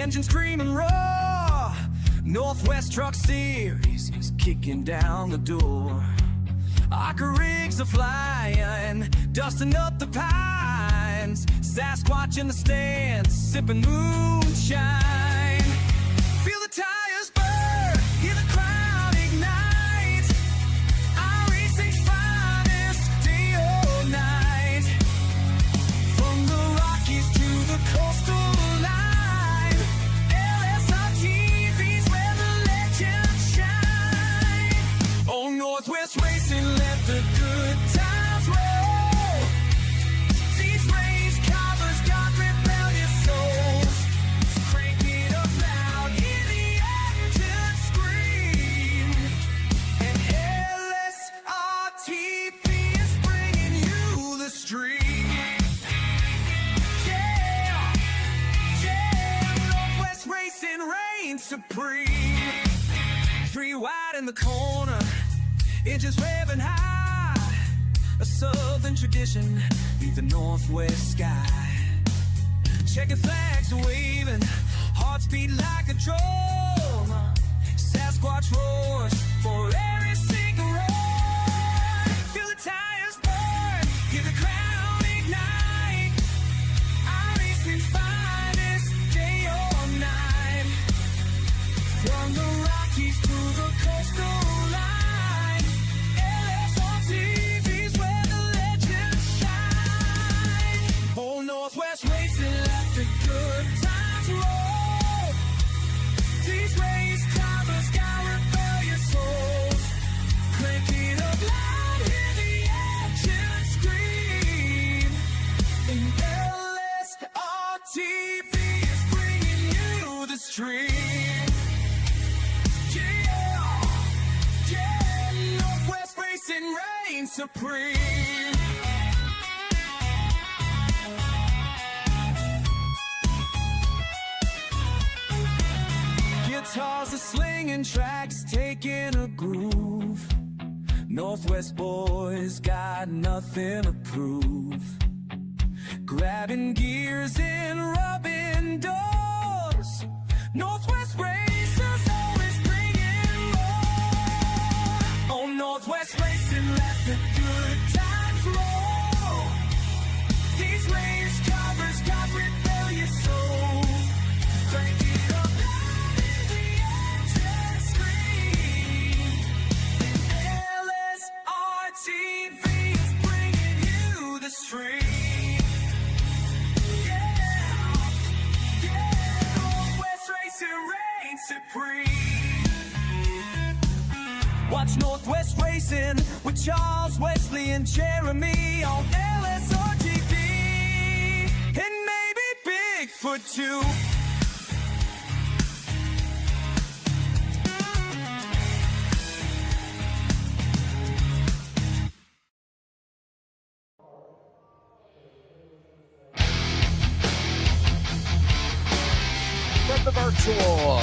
engine scream and roar. Northwest Truck Series is kicking down the door. ARCA rigs are flying, dusting up the pines. Sasquatch in the stands, sipping moonshine. Feel the tires burn, hear the crowd ignite. iRacing's finest, day or night. From the Rockies to the coastal line, LSRTV's where the legends shine. Oh, Northwest Racing, let the good times roll. These race covers got rebellious souls. Crank it up loud, hear the engine scream. And LSRTV is bringing you the stream. Yeah, yeah, Northwest Racing reigns supreme. Three wide in the corner, engines revving high. A southern tradition beneath the northwest sky. Checkered flags are waving, hearts beat like a drum. Sasquatch roars for every single roar. Feel the tires burn, hear the crowd ignite. iRacing's finest, day or night. From the Rockies to the coastal line, LSRTV's where the legends shine. Oh, Northwest Racing, let the good times roll. These race covers got rebellious souls. Crank it up loud, hear the engine scream. And LSRTV is bringing you the stream. Yeah, Northwest Racing reigns supreme. Guitars are slinging, tracks taking a groove. Northwest boys got nothing to prove. Grabbing gears and rubbing doors. Northwest Racers always bringing more. Oh, Northwest Racing, let the good times roll. These race covers got rebellious souls. Crank it up loud, hear the engine scream. And LSRTV is bringing you the stream. Northwest Racing reigns supreme. Watch Northwest Racing with Charles, Wesley, and Jeremy on LSRTV. And maybe Bigfoot too. From the virtual,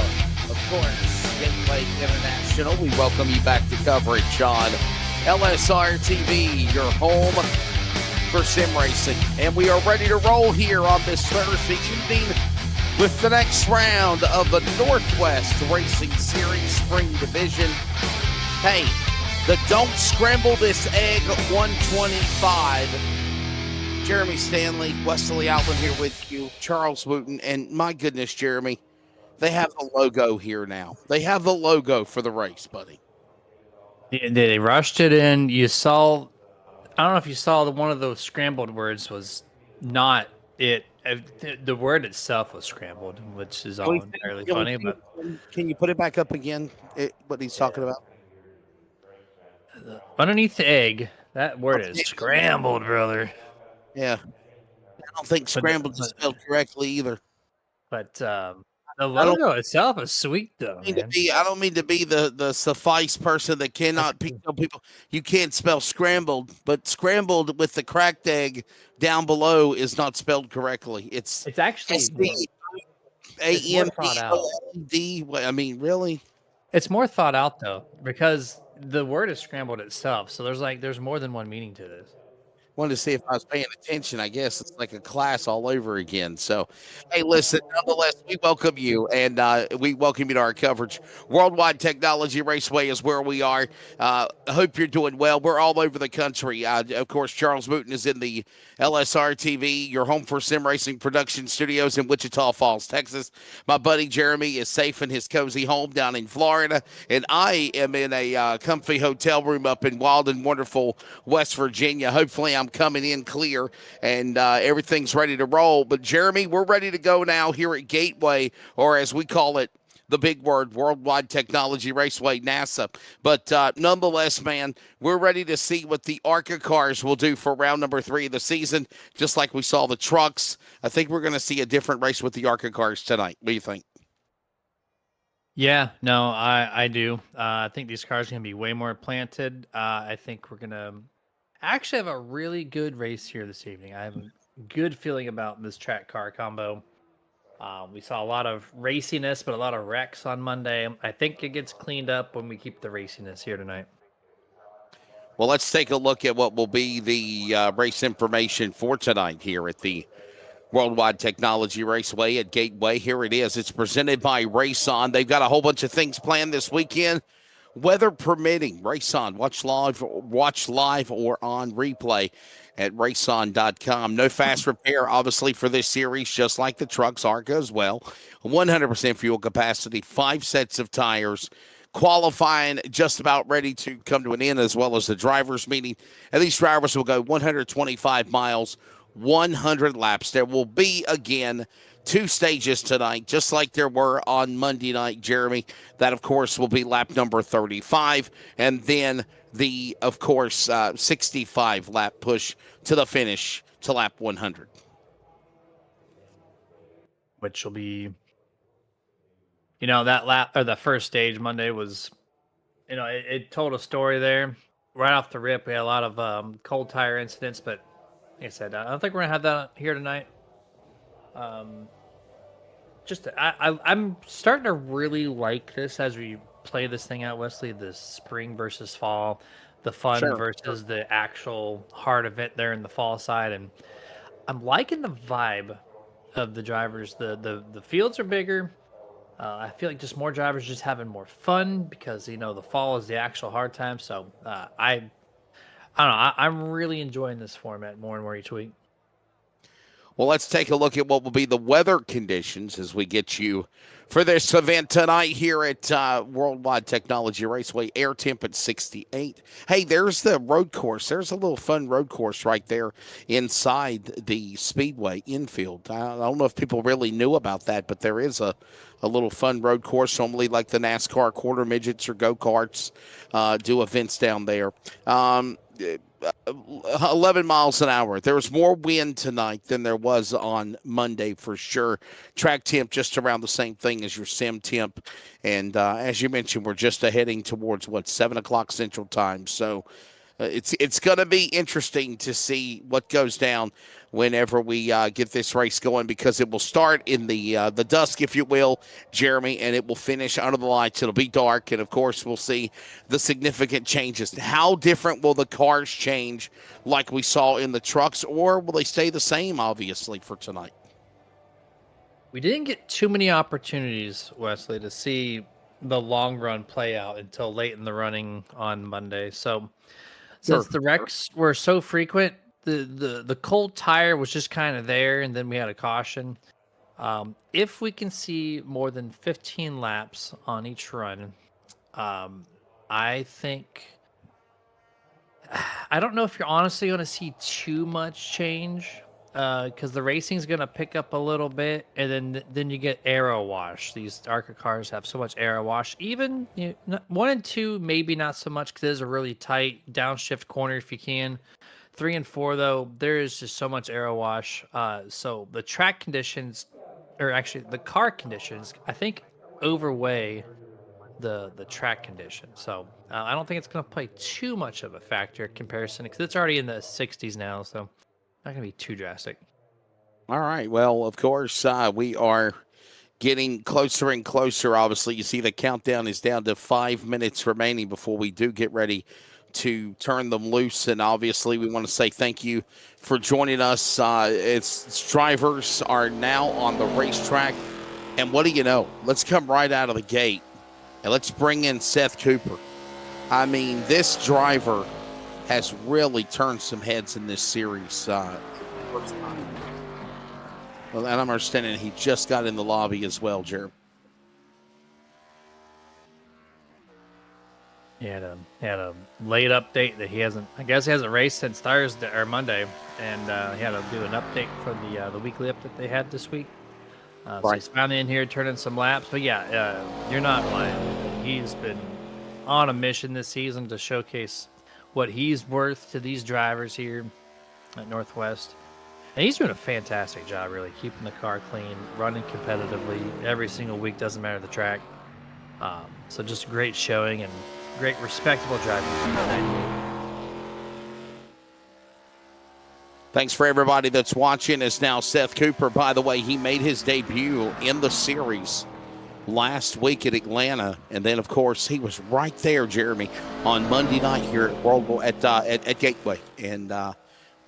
of course, Gateway International, we welcome you back to coverage on LSRTV, your home for sim racing. And we are ready to roll here on this Thursday evening with the next round of the Northwest Racing Series Spring Division. Hey, the Don't Scramble This Egg 125. Jeremy Stanley, Wesley Outland here with you, Charles Wooten, and my goodness, Jeremy, they have the logo here now. They have the logo for the race, buddy. They rushed it in. You saw, I don't know if you saw one of those scrambled words was not it. The word itself was scrambled, which is all entirely funny. But can you put it back up again? What he's talking about? Underneath the egg, that word is scrambled, brother. Yeah, I don't think scrambled is spelled correctly either. But the logo itself is sweet, though. I don't mean to be the suffice person that cannot tell people you can't spell scrambled, but scrambled with the cracked egg down below is not spelled correctly. It's actually A-M-B-O-L-D. I mean, really? It's more thought out though, because the word is scrambled itself. So there's more than one meaning to this. wanted to see if I was paying attention. I guess it's like a class all over again. So, hey, listen, nonetheless, we welcome you and we welcome you to our coverage. Worldwide Technology Raceway is where we are. I hope you're doing well. We're all over the country. Of course, Charles Wooten is in the LSRTV, your home for sim racing production studios in Wichita Falls, Texas. My buddy Jeremy is safe in his cozy home down in Florida, and I am in a comfy hotel room up in wild and wonderful West Virginia. Hopefully, I'm coming in clear and everything's ready to roll. But Jeremy, we're ready to go now here at Gateway, or as we call it, the big word, Worldwide Technology Raceway, NASA. But nonetheless, man, we're ready to see what the ARCA cars will do for round number 3 of the season, just like we saw the trucks. I think we're going to see a different race with the ARCA cars tonight. What do you think? Yeah, no, I do. I think these cars are going to be way more planted. I think we're going to actually have a really good race here this evening. I have a good feeling about this track car combo. We saw a lot of raciness, but a lot of wrecks on Monday. I think it gets cleaned up when we keep the raciness here tonight. Well, let's take a look at what will be the race information for tonight here at the Worldwide Technology Raceway at Gateway. Here it is. It's presented by Race On. They've got a whole bunch of things planned this weekend. Weather permitting, Race On. Watch live or on replay at raceon.com. No fast repair, obviously, for this series, just like the trucks, ARCA as well. 100% fuel capacity, 5 sets of tires. Qualifying just about ready to come to an end, as well as the drivers' meeting. And these drivers will go 125 miles, 100 laps. There will be, again, 2 stages tonight, just like there were on Monday night, Jeremy. That, of course, will be lap number 35. And then the, of course, 65 lap push to the finish to lap 100. Which will be, that lap or the first stage Monday was, it told a story there. Right off the rip, we had a lot of cold tire incidents, but like I said, I don't think we're going to have that here tonight. I'm starting to really like this as we play this thing out, Wesley. The spring versus fall, the fun versus the actual hard event there in the fall side, and I'm liking the vibe of the drivers. The fields are bigger. I feel like just more drivers just having more fun because the fall is the actual hard time. So I don't know. I'm really enjoying this format more and more each week. Well, let's take a look at what will be the weather conditions as we get you for this event tonight here at Worldwide Technology Raceway. Air temp at 68. Hey, there's the road course. There's a little fun road course right there inside the Speedway infield. I don't know if people really knew about that, but there is a little fun road course. Normally, like the NASCAR quarter midgets or go-karts do events down there. 11 miles an hour. There was more wind tonight than there was on Monday for sure. Track temp just around the same thing as your sim temp. And as you mentioned, we're just heading towards 7 o'clock Central Time. So it's going to be interesting to see what goes down whenever we get this race going, because it will start in the dusk, if you will, Jeremy, and it will finish under the lights. It'll be dark, and, of course, we'll see the significant changes. How different will the cars change like we saw in the trucks, or will they stay the same, obviously, for tonight? We didn't get too many opportunities, Wesley, to see the long run play out until late in the running on Monday. So since the wrecks were so frequent, the cold tire was just kind of there, and then we had a caution. If we can see more than 15 laps on each run, I think I don't know if you're honestly going to see too much change, because the racing's going to pick up a little bit, and then you get aero wash. These ARCA cars have so much aero wash. Even 1 and 2, maybe not so much, because it is a really tight downshift corner if you can. 3 and 4, though, there is just so much aero wash. So the track conditions, or actually the car conditions, I think overweigh the track conditions. So I don't think it's going to play too much of a factor in comparison, because it's already in the 60s now, so not going to be too drastic. All right. Well, of course, we are getting closer and closer. Obviously, you see the countdown is down to 5 minutes remaining before we do get ready to turn them loose. And obviously, we want to say thank you for joining us. Its drivers are now on the racetrack. And what do you know? Let's come right out of the gate and let's bring in Seth Cooper. I mean, this driver has really turned some heads in this series. Well, and I'm understanding he just got in the lobby as well, Jeremy. He had a late update that he hasn't raced since Thursday or Monday, and he had to do an update for the weekly update they had this week. So he's finally in here turning some laps. But yeah, you're not lying. He's been on a mission this season to showcase what he's worth to these drivers here at Northwest. And he's doing a fantastic job, really, keeping the car clean, running competitively every single week, doesn't matter the track. So just great showing and great, respectable driving from the 98. Thanks for everybody that's watching. Is now Seth Cooper. By the way, he made his debut in the series last week at Atlanta, and then of course he was right there, Jeremy, on Monday night here at at Gateway, and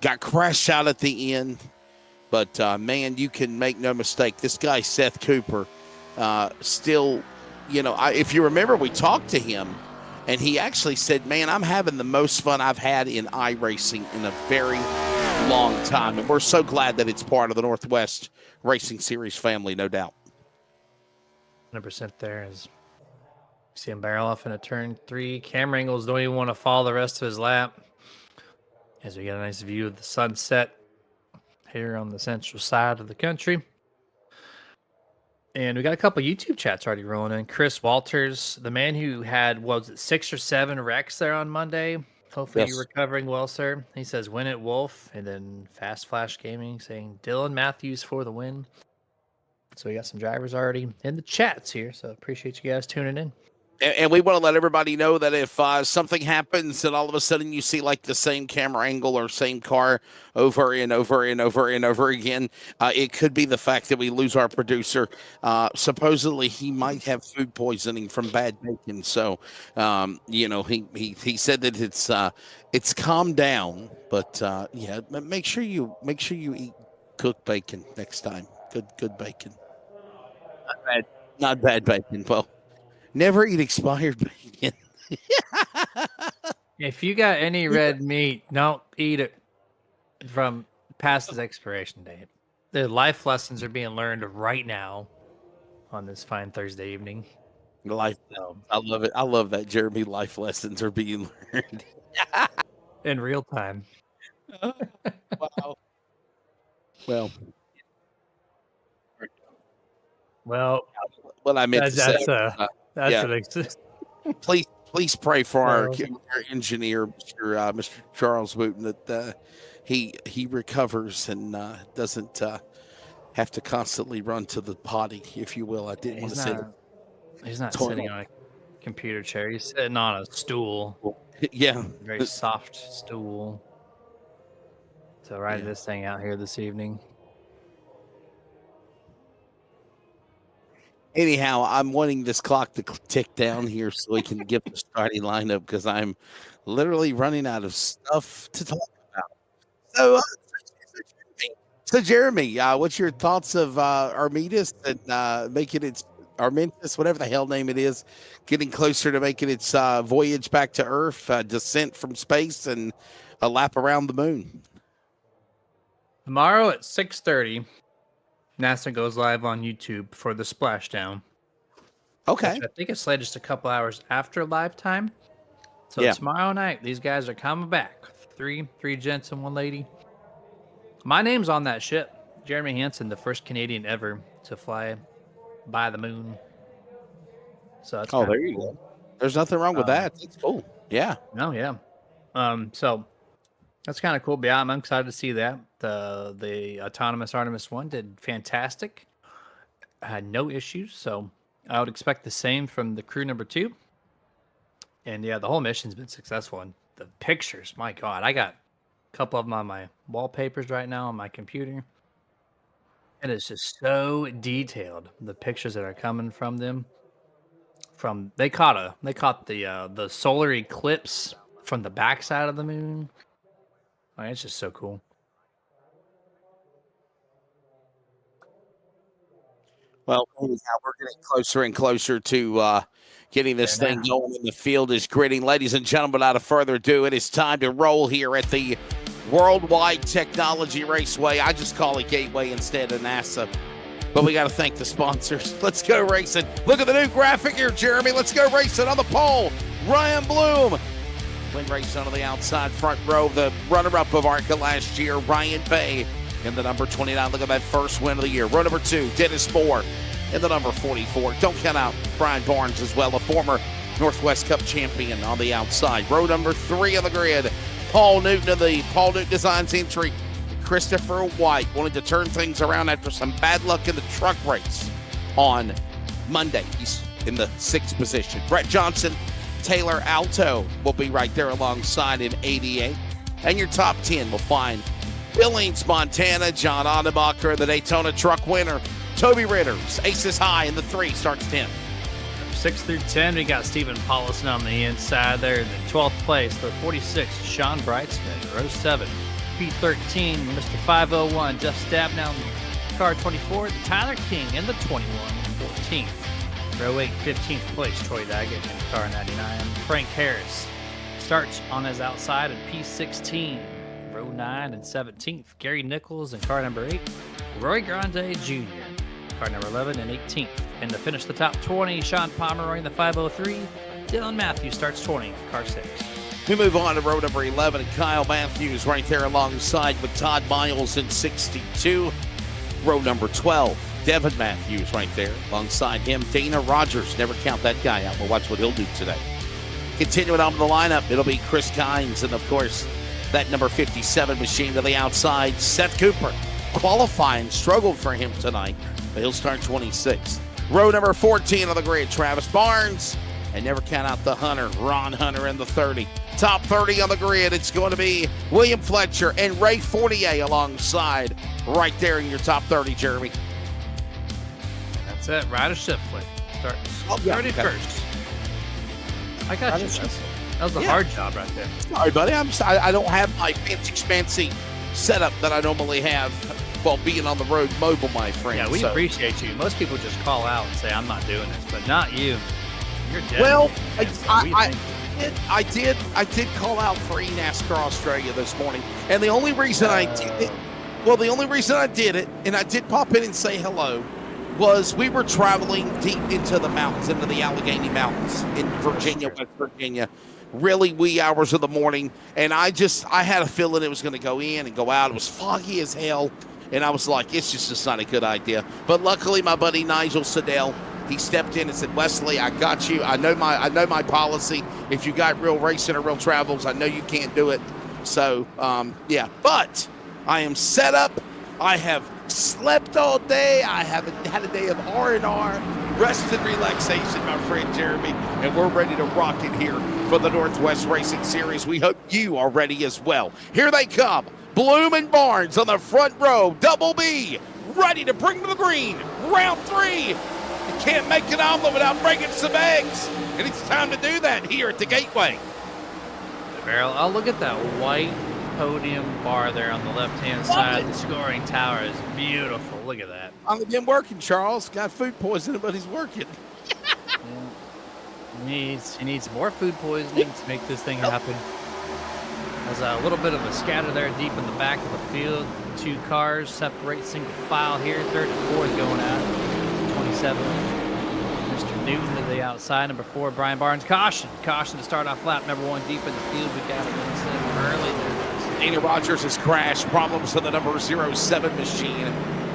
got crashed out at the end. But man, you can make no mistake, this guy Seth Cooper still, you know, if you remember, we talked to him, and he actually said, "Man, I'm having the most fun I've had in iRacing in a very long time," and we're so glad that it's part of the Northwest Racing Series family, no doubt. 100% there. As you see him barrel off into turn 3. Camera angles don't even want to follow the rest of his lap. As we get a nice view of the sunset here on the central side of the country. And we got a couple YouTube chats already rolling in. Chris Walters, the man who had, was it 6 or 7 wrecks there on Monday? Hopefully you're recovering well, sir. He says, "Win it, Wolf." And then Fast Flash Gaming saying, "Dylan Matthews for the win." So we got some drivers already in the chats here. So appreciate you guys tuning in. And we want to let everybody know that if something happens and all of a sudden you see like the same camera angle or same car over and over and over and over again, it could be the fact that we lose our producer. Supposedly he might have food poisoning from bad bacon. So, you know, he said that it's calmed down, but yeah, make sure you eat cooked bacon next time. Good bacon. Not bad bacon. Well, never eat expired bacon. If you got any red meat, don't eat it from past its expiration date. The life lessons are being learned right now on this fine Thursday evening. I love it. I love that, Jeremy. Life lessons are being learned in real time. Wow. Well, I meant to say. Please pray for our engineer, Mr. Charles Wooten, that he recovers and doesn't have to constantly run to the potty, if you will. I didn't want to say that. He's not sitting on a computer chair. He's sitting on a stool. Yeah. Very soft stool. So ride this thing out here this evening. Anyhow, I'm wanting this clock to tick down here so we can get the starting lineup because I'm literally running out of stuff to talk about. So Jeremy, what's your thoughts of Armidas and making its Armentis, whatever the hell name it is, getting closer to making its voyage back to Earth, descent from space, and a lap around the moon? Tomorrow at 6:30. NASA goes live on YouTube for the splashdown. Okay. I think it's slated just a couple hours after live time. So tomorrow night, these guys are coming back. Three gents and 1 lady. My name's on that ship. Jeremy Hansen, the first Canadian ever to fly by the moon. So that's there you go. There's nothing wrong with that. That's cool. Yeah. No, yeah. So that's kind of cool. But yeah, I'm excited to see that. The autonomous Artemis 1 did fantastic. Had no issues, so I would expect the same from the crew number 2. And yeah, the whole mission's been successful. And the pictures, my God, I got a couple of them on my wallpapers right now on my computer. And it's just so detailed. The pictures that are coming from them. They caught the solar eclipse from the backside of the moon. I mean, it's just so cool. Well, anyhow, we're getting closer and closer to getting this thing going, and the field is gritting. Ladies and gentlemen, without further ado, it is time to roll here at the Worldwide Technology Raceway. I just call it Gateway instead of NASA. But we got to thank the sponsors. Let's go racing. Look at the new graphic here, Jeremy. Let's go racing on the pole. Ryan Bloom. Win race on the outside front row. The runner-up of ARCA last year, Ryan Bay, in the number 29. Look at that first win of the year. Row number 2, Dennis Moore in the number 44. Don't count out Brian Barnes as well, a former Northwest Cup champion on the outside. Row number 3 on the grid, Paul Newton of the Paul Newton Designs entry. Christopher White wanted to turn things around after some bad luck in the truck race on Monday. He's in the 6th position. Brett Johnson, Taylor Alto will be right there alongside in 88. And your top 10 will find Billings, Montana, John Adebacher, the Daytona truck winner. Toby Ritter's Aces High in the 3 starts 10th. 6 through 10, we got Stephen Paulison on the inside there. In the 12th place, the 46, Sean Brightsmith. Row 7, P13, Mr. 501, Jeff Stabnow in car 24. The Tyler King in the 21, 14th. Row 8, 15th place, Troy Daggett in car 99. Frank Harris starts on his outside in P16. Row 9 and 17th, Gary Nichols in car number 8. Roy Grande Jr., car number 11 and 18th. And to finish the top 20, Sean Pomeroy in the 503. Dylan Matthews starts 20, car 6. We move on to row number 11, and Kyle Matthews right there alongside with Todd Miles in 62. Row number 12, Devin Matthews right there alongside him. Dana Rogers, never count that guy out. We'll watch what he'll do today. Continuing on with the lineup, it'll be Chris Kynes and, of course, that number 57 machine to the outside, Seth Cooper. Qualifying struggled for him tonight, but he'll start 26th. Row number 14 on the grid, Travis Barnes. And never count out the Hunter, Ron Hunter in the 30. Top 30 on the grid, it's going to be William Fletcher and Ray Fortier alongside right there in your top 30, Jeremy. That's it. Ryder Shipley starts 31st. I got you. That was a hard job right there. Sorry, buddy. I don't have my fancy setup that I normally have while being on the road mobile, my friend. Yeah, we appreciate you. Most people just call out and say, I'm not doing this, but not you. You're dead. Well, I did call out for eNASCAR Australia this morning, and the only reason I did it, and I did pop in and say hello, was we were traveling deep into the mountains, into the Allegheny Mountains in Virginia, West Virginia, really wee hours of the morning, and I had a feeling it was going to go in and go out. It was foggy as hell, and I was like, it's just not a good idea. But luckily, my buddy Nigel Siddell, he stepped in and said, Wesley, I got you. I know my policy. If you got real racing or real travels, I know you can't do it. So, yeah. But I am set up. I have slept all day. I haven't had a day of R&R, rest and relaxation, my friend Jeremy. And we're ready to rock it here for the Northwest Racing Series. We hope you are ready as well. Here they come. Bloom and Barnes on the front row. Double B, ready to bring to the green. Round 3. You can't make an omelet without breaking some eggs. And it's time to do that here at the Gateway. The barrel. Oh, look at that white podium bar there on the left-hand side. The scoring tower is beautiful. Look at that. I've been working, Charles. Got food poisoning, but he's working. He needs more food poisoning to make this thing happen. There's a little bit of a scatter there deep in the back of the field. 2 cars separate single file here. 3rd and 4th going out. 27. Mr. Newton to the outside. Number 4, Brian Barnes. Caution to start off lap number 1 deep in the field. We got it early there. Dana Rogers has crashed. Problems with the number 07 machine.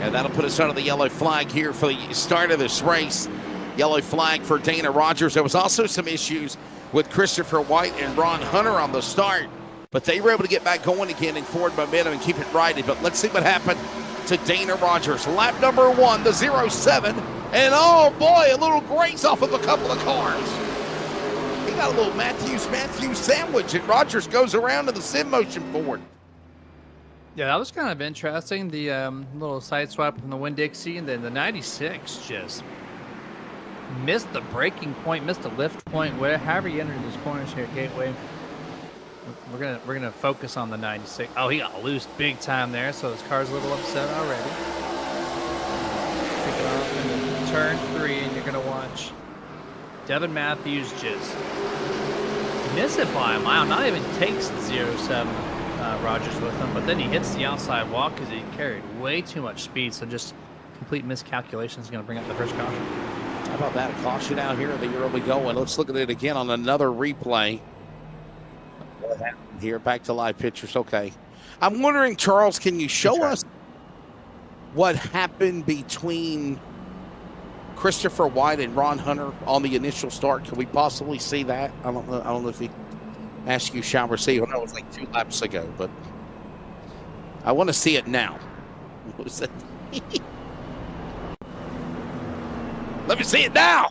And that'll put us under the yellow flag here for the start of this race. Yellow flag for Dana Rogers. There was also some issues with Christopher White and Ron Hunter on the start. But they were able to get back going again in forward momentum and keep it righted. But let's see what happened to Dana Rogers. Lap number 1, the 07. And oh boy, a little grace off of a couple of cars. He got a little Matthews sandwich, and Rogers goes around in the sim motion forward. Yeah, that was kind of interesting. The little side swipe from the Winn-Dixie, and then the 96 just missed the braking point, missed the lift point, however you entered those corners here at Gateway. we're gonna focus on the 96. Oh, he got loose big time there, so his car's a little upset already. Pick it off in turn 3, and you're gonna watch Devin Matthews just miss it by a mile. Not even takes the 07 Rogers with him, but then he hits the outside walk because he carried way too much speed. So just complete miscalculation is going to bring up the first caution. How about that? A caution out here in the early going. Let's look at it again on another replay. What happened here? Back to live pictures. Okay. I'm wondering, Charles, can you show us what happened between Christopher White and Ron Hunter on the initial start? Can we possibly see that? I don't know if he asked you, shall receive. I know it was like 2 laps ago, but I want to see it now. What was that? Let me see it now.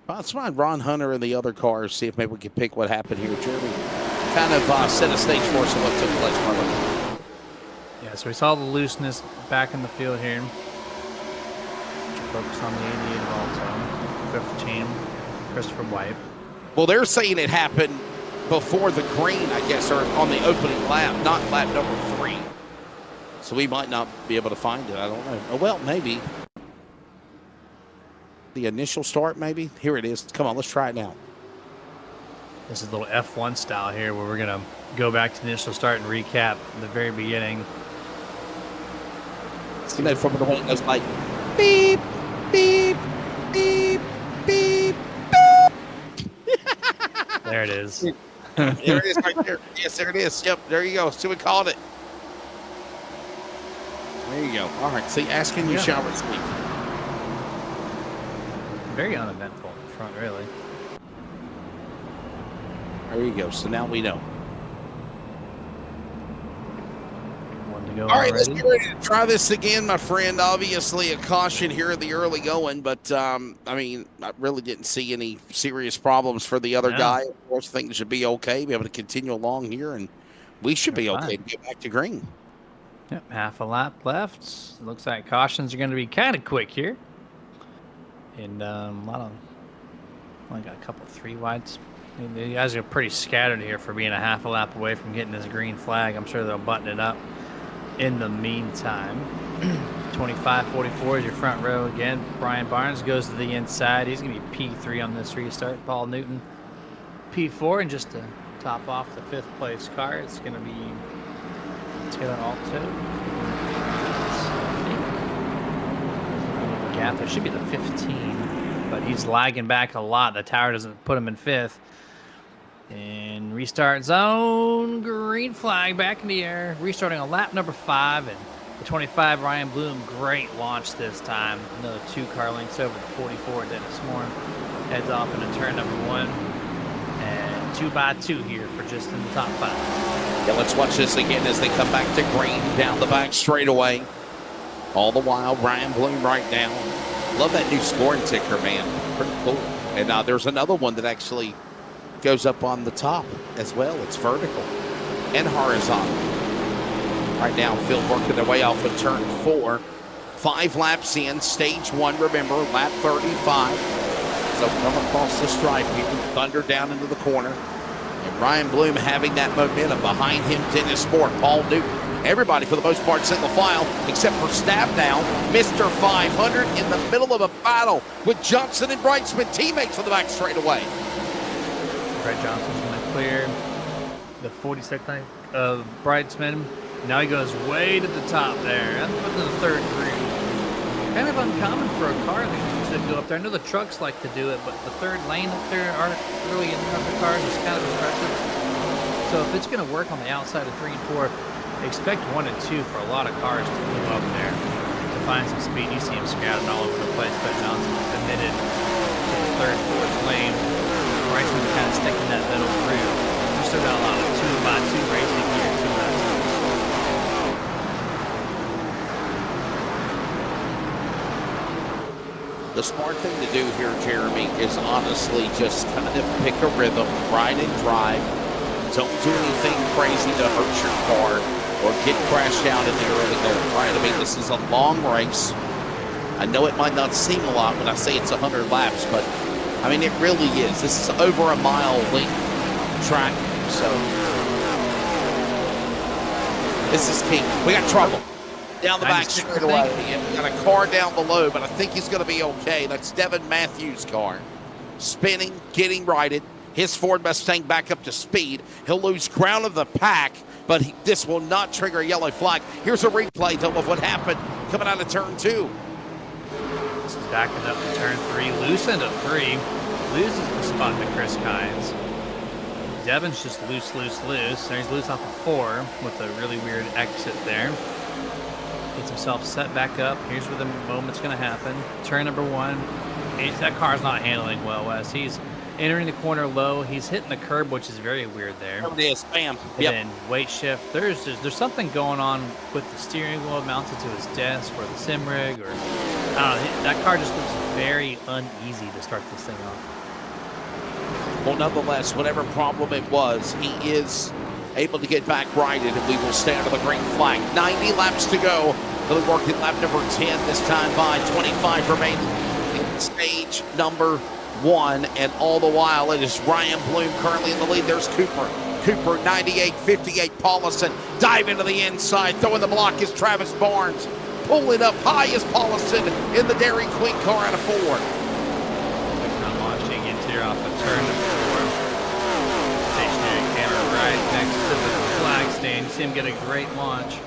Let's find Ron Hunter and the other cars, see if maybe we can pick what happened here. Jeremy kind of set a stage for us of what took place, Marlon. Yeah, so we saw the looseness back in the field here. Focus on the 88 Alto, 15, Christopher White. Well, they're saying it happened before the green, I guess, or on the opening lap, not lap number 3. So we might not be able to find it. I don't know. Oh, well, maybe. The initial start, maybe? Here it is. Come on, let's try it now. This is a little F1 style here where we're going to go back to the initial start and recap the very beginning. See that from the way it goes like beep, beep, beep, beep, beep. There it is. There it is right there. Yes, there it is. Yep, there you go. See, we called it. There you go. All right. See, asking you shall receive. Very uneventful in front, really. There you go. So now we know. One to go. All right, let's get ready to try this again, my friend. Obviously, a caution here in the early going, but I mean, I really didn't see any serious problems for the other guy. Of course, things should be okay. Be able to continue along here, and we should be okay to get back to green. Yep, half a lap left. Looks like cautions are going to be kind of quick here. And a lot of, only got a couple of 3 wides. I mean, the guys are pretty scattered here for being a half a lap away from getting this green flag. I'm sure they'll button it up in the meantime. 25-44 is your front row again. Brian Barnes goes to the inside. He's going to be P3 on this restart. Paul Newton P4, and just to top off the 5th place car, it's going to be Taylor Alto. Gap. There should be the 15, but he's lagging back a lot. The tower doesn't put him in 5th. And restart zone, green flag back in the air. Restarting on lap number 5, and the 25 Ryan Bloom, great launch this time. Another 2 car lengths over the 44 Dennis Moore. Heads off into turn number 1, and 2x2 here for just in the top 5. Yeah, let's watch this again as they come back to green down the back straightaway. All the while, Ryan Bloom right down. Love that new scoring ticker, man. Pretty cool. And there's another one that actually goes up on the top as well. It's vertical and horizontal. Right now, Phil working their way off of turn 4. 5 laps in, stage 1, remember, lap 35. So come across the stripe here, thunder down into the corner. And Ryan Bloom having that momentum. Behind him, Dennis Moore, Paul Newton. Everybody, for the most part, single file, except for Stab now. Mr. 500 in the middle of a battle with Johnson and Brightsman, teammates on the back straightaway. Brett Johnson's going to clear the 42nd of Brightsman. Now he goes way to the top there. Up to the 3rd green. Kind of uncommon for a car to go up there. I know the trucks like to do it, but the 3rd lane up there aren't really enough of cars. It's kind of impressive. So if it's going to work on the outside of 3 and 4, expect 1 and 2 for a lot of cars to move up there to find some speed. You see him scattered all over the place, but Johnson committed to the 3rd, 4th lane. Brightsman kind of sticking that middle through. We still got a lot of 2x2 racing here, 2x2. The smart thing to do here, Jeremy, is honestly just kind of pick a rhythm, ride and drive. Don't do anything crazy to hurt your car or get crashed out in the early there. Right? I mean, this is a long race. I know it might not seem a lot when I say it's 100 laps, but I mean, it really is. This is over a mile length track. So this is key. We got trouble down the back straightaway. And we got a car down below, but I think he's going to be okay. That's Devin Matthews' car. Spinning, getting righted. His Ford Mustang back up to speed. He'll lose ground of the pack, but this will not trigger a yellow flag. Here's a replay, though, of what happened coming out of turn 2. This is backing up to turn 3. Loose into 3. Loses the spot to Chris Kynes. Devin's just loose. There he's loose off of 4 with a really weird exit there. Gets himself set back up. Here's where the moment's going to happen. Turn number 1. That car's not handling well, Wes. He's entering the corner low. He's hitting the curb, which is very weird there. There it is. Bam. And then weight shift. There's something going on with the steering wheel mounted to his desk or the sim rig, or I don't know. That car just looks very uneasy to start this thing off. Well, nonetheless, whatever problem it was, he is able to get back righted, and we will stay under the green flag. 90 laps to go. He'll be working lap number 10 this time by 25 remaining in stage number 1, and all the while it is Ryan Bloom currently in the lead. There's Cooper. 98, 58, Paulison dive into the inside. Throwing the block is Travis Barnes. Pulling up high is Paulison in the Dairy Queen car out of 4. Not launching into here off of turn number 4. Stationary camera right next to the flag stand. You see him get a great launch.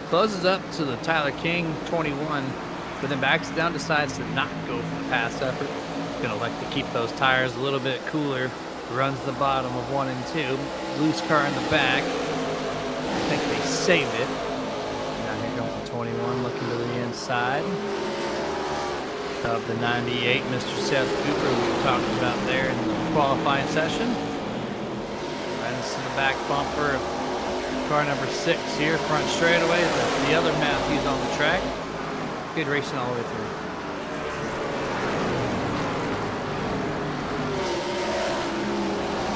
Closes up to the Tyler King 21, but then backs it down, decides to not go for the pass effort. Gonna like to keep those tires a little bit cooler. Runs the bottom of 1 and 2. Loose car in the back. I think they saved it. Now here comes the 21 looking to the inside of the 98, Mr. Seth Cooper, we talked about there in the qualifying session. Right into the back bumper of car number 6 here, front straightaway. That's the other Matthews on the track. Good racing all the way through.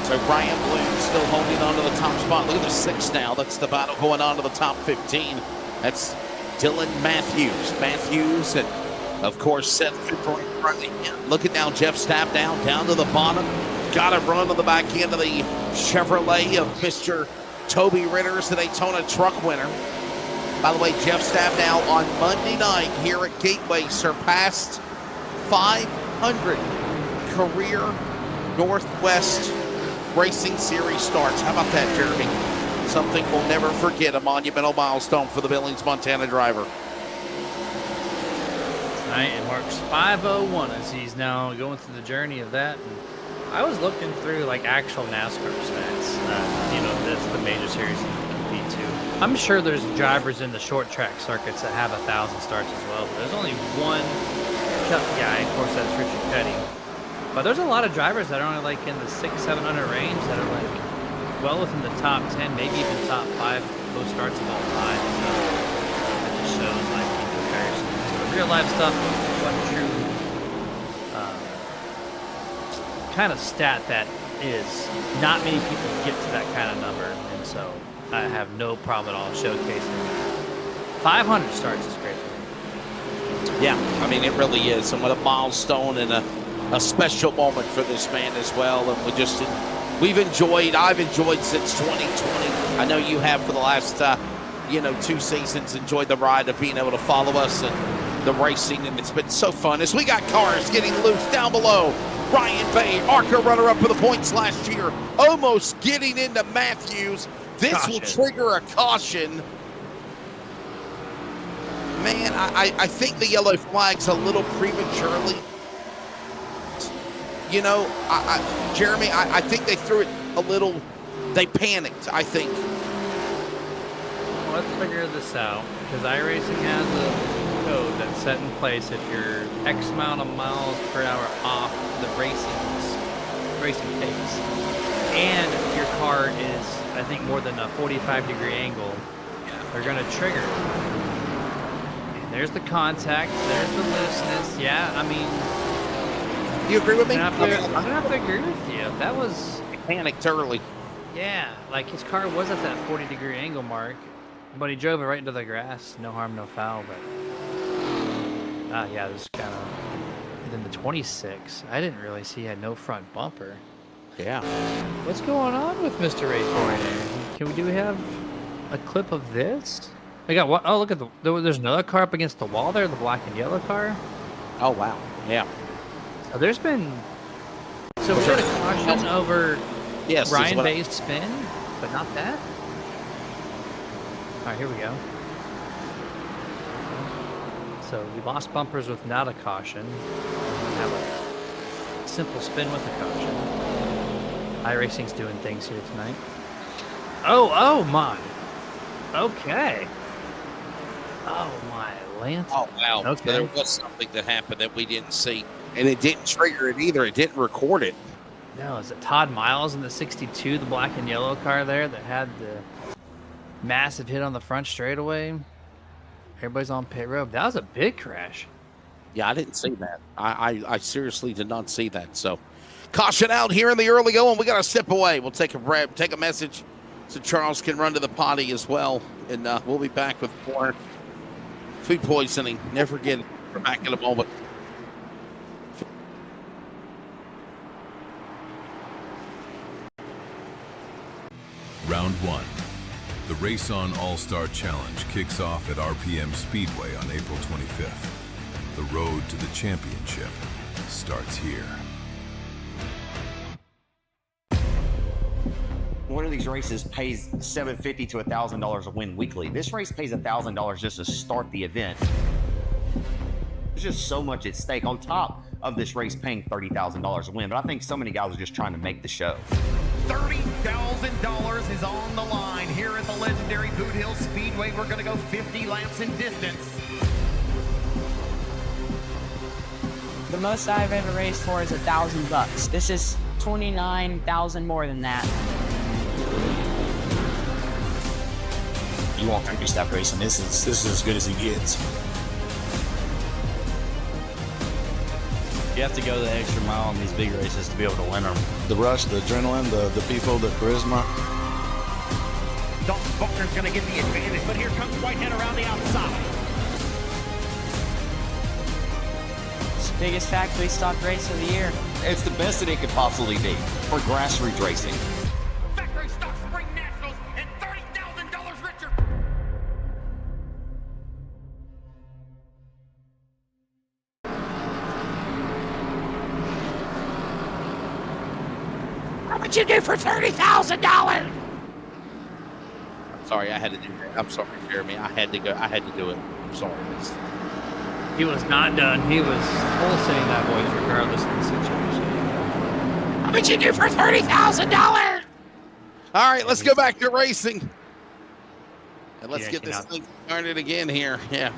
So Ryan Bloom still holding on to the top spot. Look at the 6 now. That's the battle going on to the top 15. That's Dylan Matthews, and of course Seth Cooper in front of him. Look at now Jeff Stapp down to the bottom. Got a run on the back end of the Chevrolet of Mr. Toby Ritter's the Daytona truck winner. By the way, Jeff Stapp now on Monday night here at Gateway surpassed 500 career Northwest Racing Series starts. How about that, Jeremy? Something we'll never forget, a monumental milestone for the Billings, Montana driver. Tonight it marks 5:01 as he's now going through the journey of that. And I was looking through like actual NASCAR stats. That's the major series you can compete to. I'm sure there's drivers in the short track circuits that have 1,000 starts as well, but there's only one Cup guy. Of course, that's Richard Petty. But there's a lot of drivers that are only like in the 600-700 range that are like well within the top 10, maybe even top 5 most starts of all time. So it just shows like in comparison to the real life stuff, what true kind of stat that is. Not many people get to that kind of number, and so I have no problem at all showcasing 500 starts is great for me. Yeah, I mean it really is, and what a milestone and a special moment for this man as well. And I've enjoyed since 2020. I know you have for the last 2 seasons enjoyed the ride of being able to follow us and the racing, and it's been so fun as we got cars getting loose down below. Ryan Bay, ARCA runner-up for the points last year, almost getting into Matthews. This will trigger a caution. Man, I think the yellow flag's a little prematurely. Jeremy, I think they threw it a little, they panicked, I think. Well, let's figure this out, because iRacing has a code that's set in place if you're X amount of miles per hour off the racing pace, and if your car is, I think, more than a 45-degree angle, they're going to trigger. And there's the contact, there's the looseness. Yeah, I mean, you agree with me? I'm gonna have to agree with you. That was panicked early. Yeah, like his car was at that 40-degree angle mark, but he drove it right into the grass. No harm, no foul. But yeah, it was kind of. And then the 26, I didn't really see he had no front bumper. Yeah. What's going on with Mr. Race? Do we have a clip of this? I got what? Oh, look at there's another car up against the wall there, the black and yellow car. Oh, wow. Yeah. So there's been. So we got a caution over Ryan Bay's spin, but not that. All right, here we go. So we lost bumpers without a caution. We have a simple spin with a caution. iRacing's doing things here tonight. Oh my. Okay. Oh my Lance. Oh wow. Okay. So there was something that happened that we didn't see. And it didn't trigger it either. It didn't record it. No, is it Todd Miles in the 62, the black and yellow car there that had the massive hit on the front straightaway? Everybody's on pit road. That was a big crash. Yeah, I didn't see that. I seriously did not see that. So caution out here in the early going. We got to step away. We'll take a message so Charles can run to the potty as well. And we'll be back with more food poisoning. Never forget it. We're back in a moment. Round 1. The Race On All-Star Challenge kicks off at RPM Speedway on April 25th. The road to the championship starts here. One of these races pays $750 to $1,000 a win weekly. This race pays $1,000 just to start the event. There's just so much at stake on top of this race paying $30,000 a win. But I think so many guys are just trying to make the show. $30,000 is on the line here at the legendary Boot Hill Speedway. We're going to go 50 laps in distance. The most I've ever raced for is $1,000. This is 29,000 more than that. You want country stop racing? This is as good as it gets. You have to go the extra mile in these big races to be able to win them. The rush, the adrenaline, the people, the charisma. Dalton Buckner's going to get the advantage, but here comes Whitehead around the outside. It's the biggest factory stock race of the year. It's the best that it could possibly be for grassroots racing. Factory Stock Spring Nationals and $30,000 richer. How much you do for $30,000? Sorry, I had to do that. I'm sorry, Jeremy. I had to go. I had to do it. I'm sorry. He was not done. He was pulsating that voice regardless of the situation. How much you do for $30,000? All right, let's go back to racing. And let's get this thing started again here. Yeah.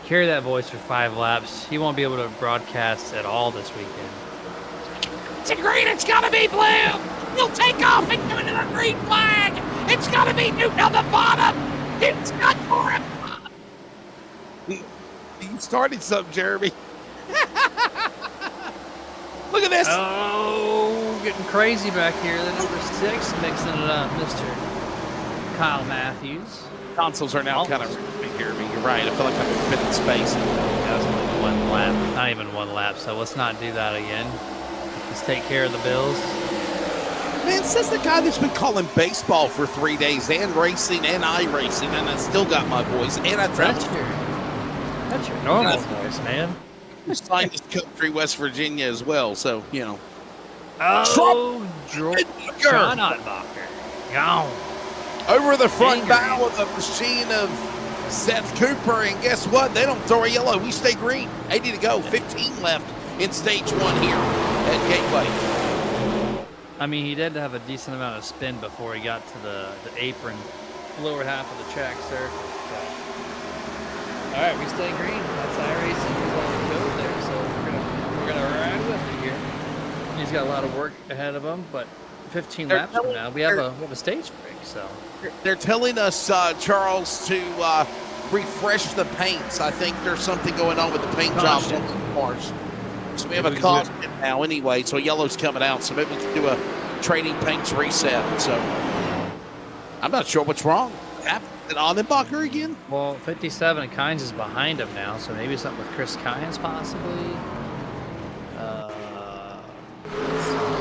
Carry that voice for 5 laps. He won't be able to broadcast at all this weekend. It's a green. It's got to be blue. You'll take off and go into the green flag. It's got to be Newton on the bottom. Newton's got for him. You started something, Jeremy. Look at this. Oh, getting crazy back here. The number 6 mixing it up, Mr. Kyle Matthews. Consoles are now kind of racing, Jeremy. You're right. I feel like I've been in space. That was only 1 lap. Not even 1 lap, so let's not do that again. Let's take care of the Bills. Man, says the guy that's been calling baseball for 3 days and racing and iRacing, and I still got my voice, and I traveled. That's your normal voice, man. Signed this country, West Virginia, as well, so, you know. Oh, John Otbacher. Gone. Over the front bow of the machine of Seth Cooper, and guess what? They don't throw a yellow. We stay green. 80 to go. 15 left in stage 1 here at Gateway. I mean, he did have a decent amount of spin before he got to the apron, lower half of the track surface. All right, we stay green. That's iRacing. He's on the code there, so we're gonna ride with it here. He's got a lot of work ahead of him, but 15 laps from now, we have a stage break. So they're telling us, Charles, to refresh the paints. I think there's something going on with the paint jobs on the cars. So we have a caution now anyway, so yellow's coming out. So maybe we can do a training paints reset. So I'm not sure what's wrong. Happened Onenbacher again? Well, 57 and Kynes is behind him now, so maybe something with Chris Kynes possibly. Or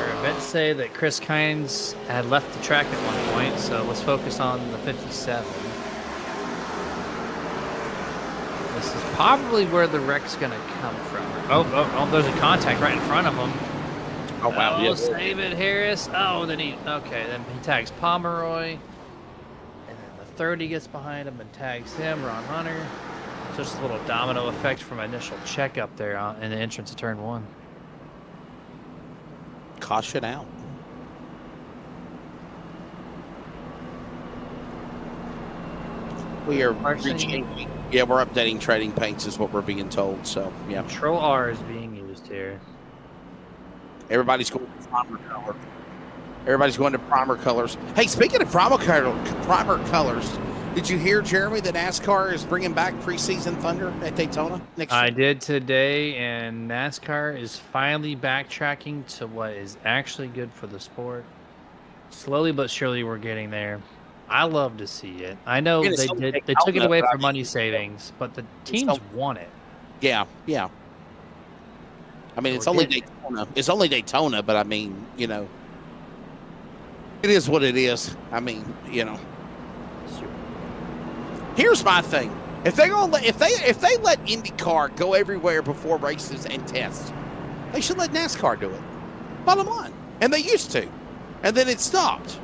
a bit say that Chris Kynes had left the track at one point, so let's focus on the 57. This is probably where the wreck's going to come from. Oh, there's a contact right in front of him. Oh, wow. Oh, Yeah. save it, Harris. Oh, then he tags Pomeroy. And then the 30 gets behind him and tags him, Ron Hunter. Just a little domino effect from initial checkup there in the entrance of turn 1. Caution out. We are reaching. Yeah, we're updating trading paints is what we're being told. So, yeah. Control R is being used here. Everybody's going to primer color. Everybody's going to primer colors. Hey, speaking of primer colors, did you hear, Jeremy, that NASCAR is bringing back preseason Thunder at Daytona next year? I did today, and NASCAR is finally backtracking to what is actually good for the sport. Slowly but surely, we're getting there. I love to see it. I know they took it away for money savings, but the teams want it. Yeah. I mean, it's only Daytona. It's only Daytona, but I mean, it is what it is. I mean, Here's my thing: if they let IndyCar go everywhere before races and tests, they should let NASCAR do it. Bottom line, and they used to, and then it stopped.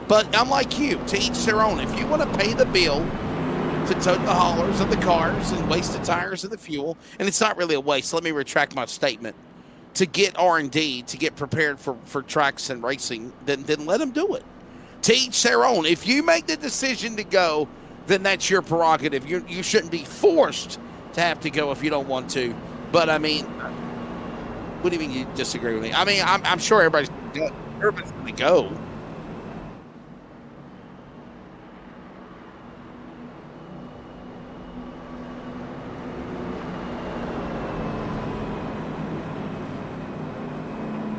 But I'm like you, to each their own. If you want to pay the bill to tote the haulers of the cars and waste the tires and the fuel, and it's not really a waste. Let me retract my statement. To get R&D, to get prepared for tracks and racing, then let them do it. To each their own. If you make the decision to go, then that's your prerogative. You shouldn't be forced to have to go if you don't want to. But, I mean, what do you mean you disagree with me? I mean, I'm sure everybody's going to go.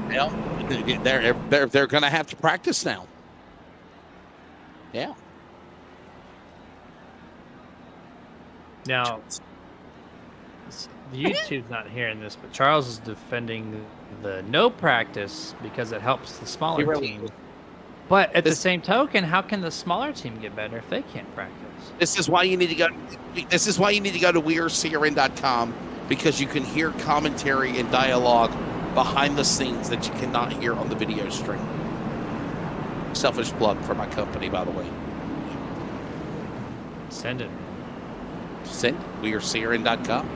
Well, they're going to have to practice now. Yeah. Now, YouTube's not hearing this, but Charles is defending the no practice because it helps the smaller team. But at the same token, how can the smaller team get better if they can't practice? This is why you need to go. This is why you need to go to wearecrn.com, because you can hear commentary and dialogue behind the scenes that you cannot hear on the video stream. Selfish plug for my company, by the way. Send it. Send it. wearecrn.com.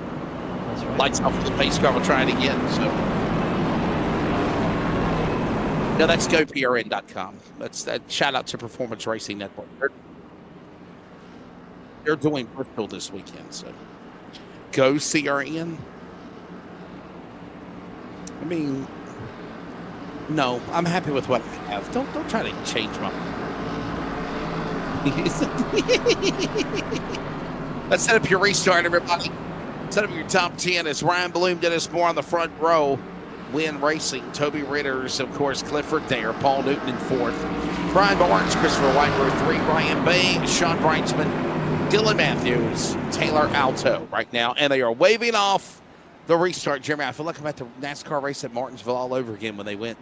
That's right. Lights off the pace car. We'll try it again. So, no, that's goprn.com. That's that. Shout out to Performance Racing Network. They're doing Bristol this weekend. So, go CRN. I mean, no, I'm happy with what I have. Don't try to change my. Let's set up your restart, everybody. Set up your top 10 as Ryan Bloom, Dennis Moore on the front row. Win Racing, Toby Ritters, of course, Clifford there, Paul Newton in fourth. Brian Barnes, Christopher White, row 3, Ryan Bay, Sean Brightsman, Dylan Matthews, Taylor Alto right now. And they are waving off the restart. Jeremy, I feel like I'm at the NASCAR race at Martinsville all over again when they went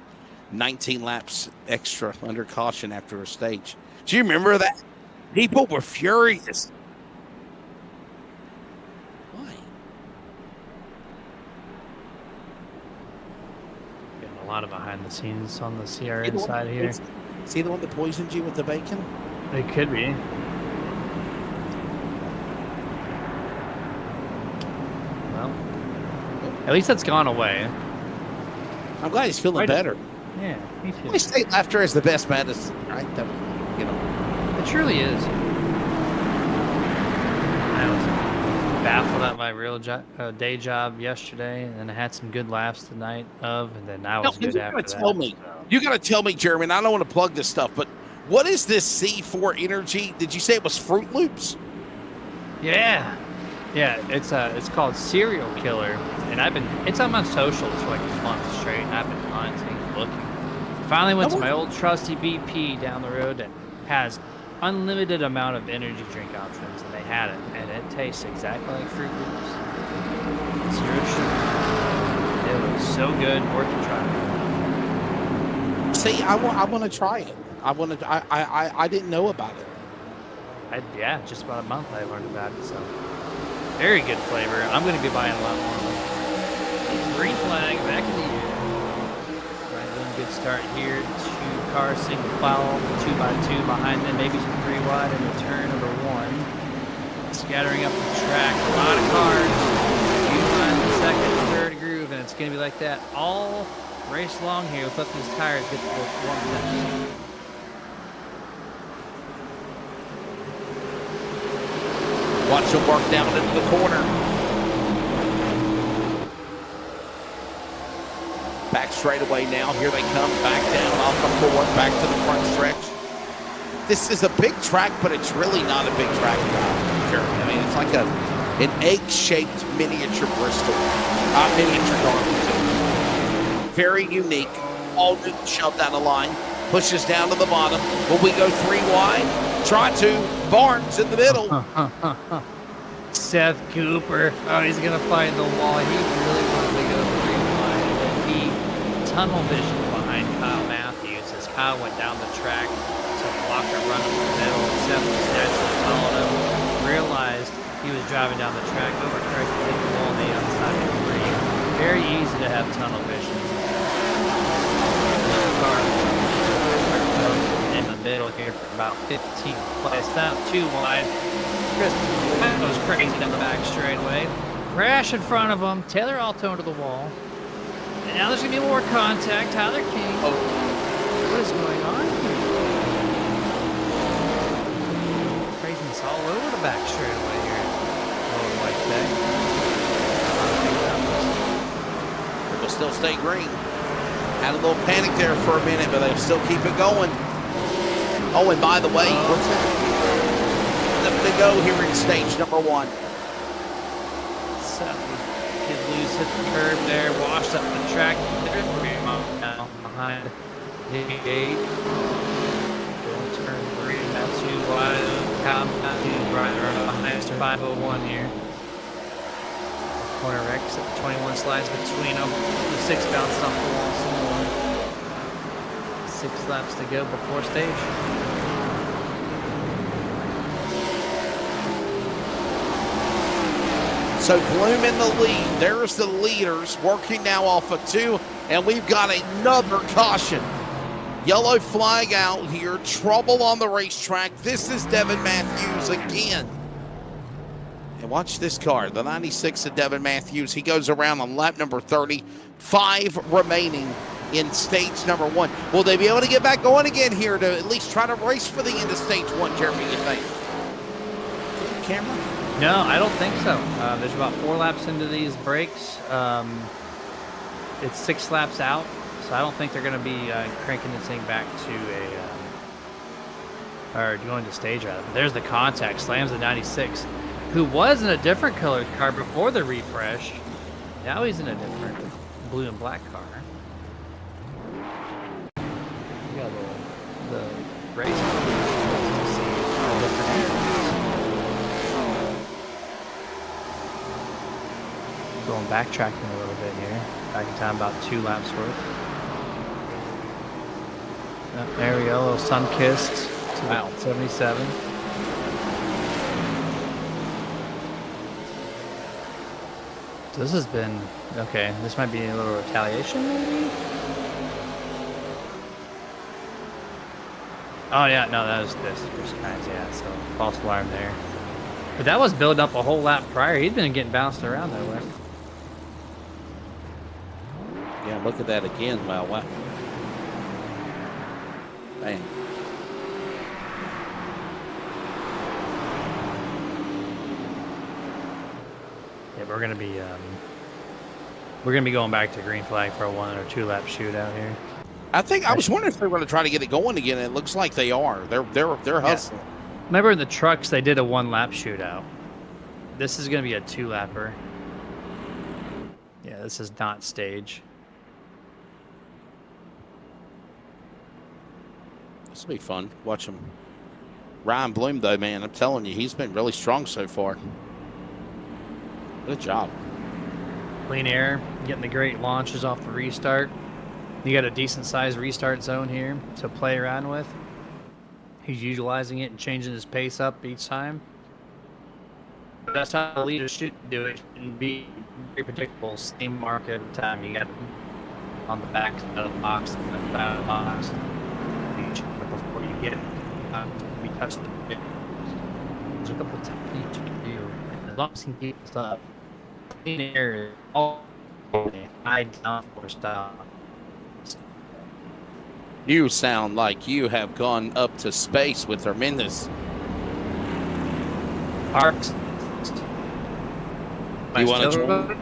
19 laps extra under caution after a stage. Do you remember that? People were furious. Why? Getting a lot of behind the scenes on the CRN side here. Is he the one that poisoned you with the bacon? It could be. Well, at least that's gone away. I'm glad he's feeling better. Yeah, me too. They say laughter is the best medicine, right? That, It truly is. I was baffled at my real day job yesterday, and then I had some good laughs the night of, and then I was good after that. You got to tell me, Jeremy, and I don't want to plug this stuff, but what is this C4 Energy? Did you say it was Fruit Loops? Yeah. Yeah, it's called Serial Killer, and it's on my socials for like a month straight, and I've been hunting, looking. Finally went to my old trusty BP down the road that has unlimited amount of energy drink options, and they had it, and it tastes exactly like Fruit Loops. Zero sugar. It was so good, worth a try. See, I want to try it. I didn't know about it. Yeah, just about a month I learned about it. So very good flavor. I'm going to be buying a lot more of them. Green flag back in the year. Right, doing a good start here. 2 cars, single file, 2x2 behind them, maybe some 3 wide in the turn number 1. Scattering up the track, a lot of cars. You find the second, third groove, and it's going to be like that all race long here. Let's let these tires get the warm temps. Watch them work down into the corner. Back straightaway now. Here they come. Back down off the 4, back to the front stretch. This is a big track, but it's really not a big track. Sure. I mean, it's like an egg-shaped miniature Bristol. Miniature Darlington. Very unique. All shoved down the line. Pushes down to the bottom. Will we go 3 wide? Try to. Barnes in the middle. Seth Cooper. Oh, he's going to find the wall. He really wanted to go 3 wide. And then he tunnel vision behind Kyle Matthews as Kyle went down the track to block a run in the middle. Seth was naturally followed him. Realized he was driving down the track, overcorrected, hit the wall on the outside of the green. Very easy to have tunnel vision. In the middle here for about 15 place. Not too wide. Chris goes crazy down the back straightaway. Crash in front of him. Taylor Alto into the wall. And now there's going to be more contact. Tyler King. Oh, what is going on here? Craziness all over the back straightaway here. Oh, like that. Will still stay green. Had a little panic there for a minute, but they'll still keep it going. Oh, and by the way, what's that? To go here in stage number 1. Seth was loose, hit the curb there, washed up the track. Now behind the 8. Going turn 3, not too wide. Kyle Matthews right behind 501 here. Corner Rex at the 21 slides between them. The 6 bounced off the wall some more. 6 laps to go before stage. So Bloom in the lead. There's the leaders working now off of 2, and we've got another caution. Yellow flag out here. Trouble on the racetrack. This is Devin Matthews again. And watch this car, the 96 of Devin Matthews. He goes around on lap number 30. 5 remaining in stage number 1. Will they be able to get back going again here to at least try to race for the end of stage 1, Jeremy, you think? Camera? No, I don't think so. There's about 4 laps into these breaks. It's 6 laps out, so I don't think they're going to be cranking this thing back to or going to stage rather. But there's the contact, slams the 96, who was in a different colored car before the refresh. Now he's in a different blue and black car. You got the race. Going backtracking a little bit here. Back in time about 2 laps worth. There we go, a little sun-kissed to wow. 77. So this has been, okay, this might be a little retaliation maybe? Oh yeah, no, that was this first kind, yeah, so false alarm there. But that was building up a whole lap prior. He'd been getting bounced around that way. Yeah, look at that again. Wow, wow. Bang. Yeah, we're gonna be going back to green flag for a 1 or 2 lap shootout here. I was wondering if they were going to try to get it going again. It looks like they are. They're hustling. Yeah. Remember in the trucks they did a 1 lap shootout. This is going to be a 2 lapper. Yeah, this is not stage. This will be fun. Watch him. Ryan Bloom, though, man, I'm telling you, he's been really strong so far. Good job. Clean air, getting the great launches off the restart. You got a decent sized restart zone here to play around with. He's utilizing it and changing his pace up each time. But that's how the leader should do it. Shouldn't be very predictable. Same mark every time. You got on the back of the box and then out of the box. Before you get we touch the pit. There's a couple of techniques you can do. And as long as he keeps up, clean air, all high downforce style. You sound like you have gone up to space with Armendez. ARCA. You want to join?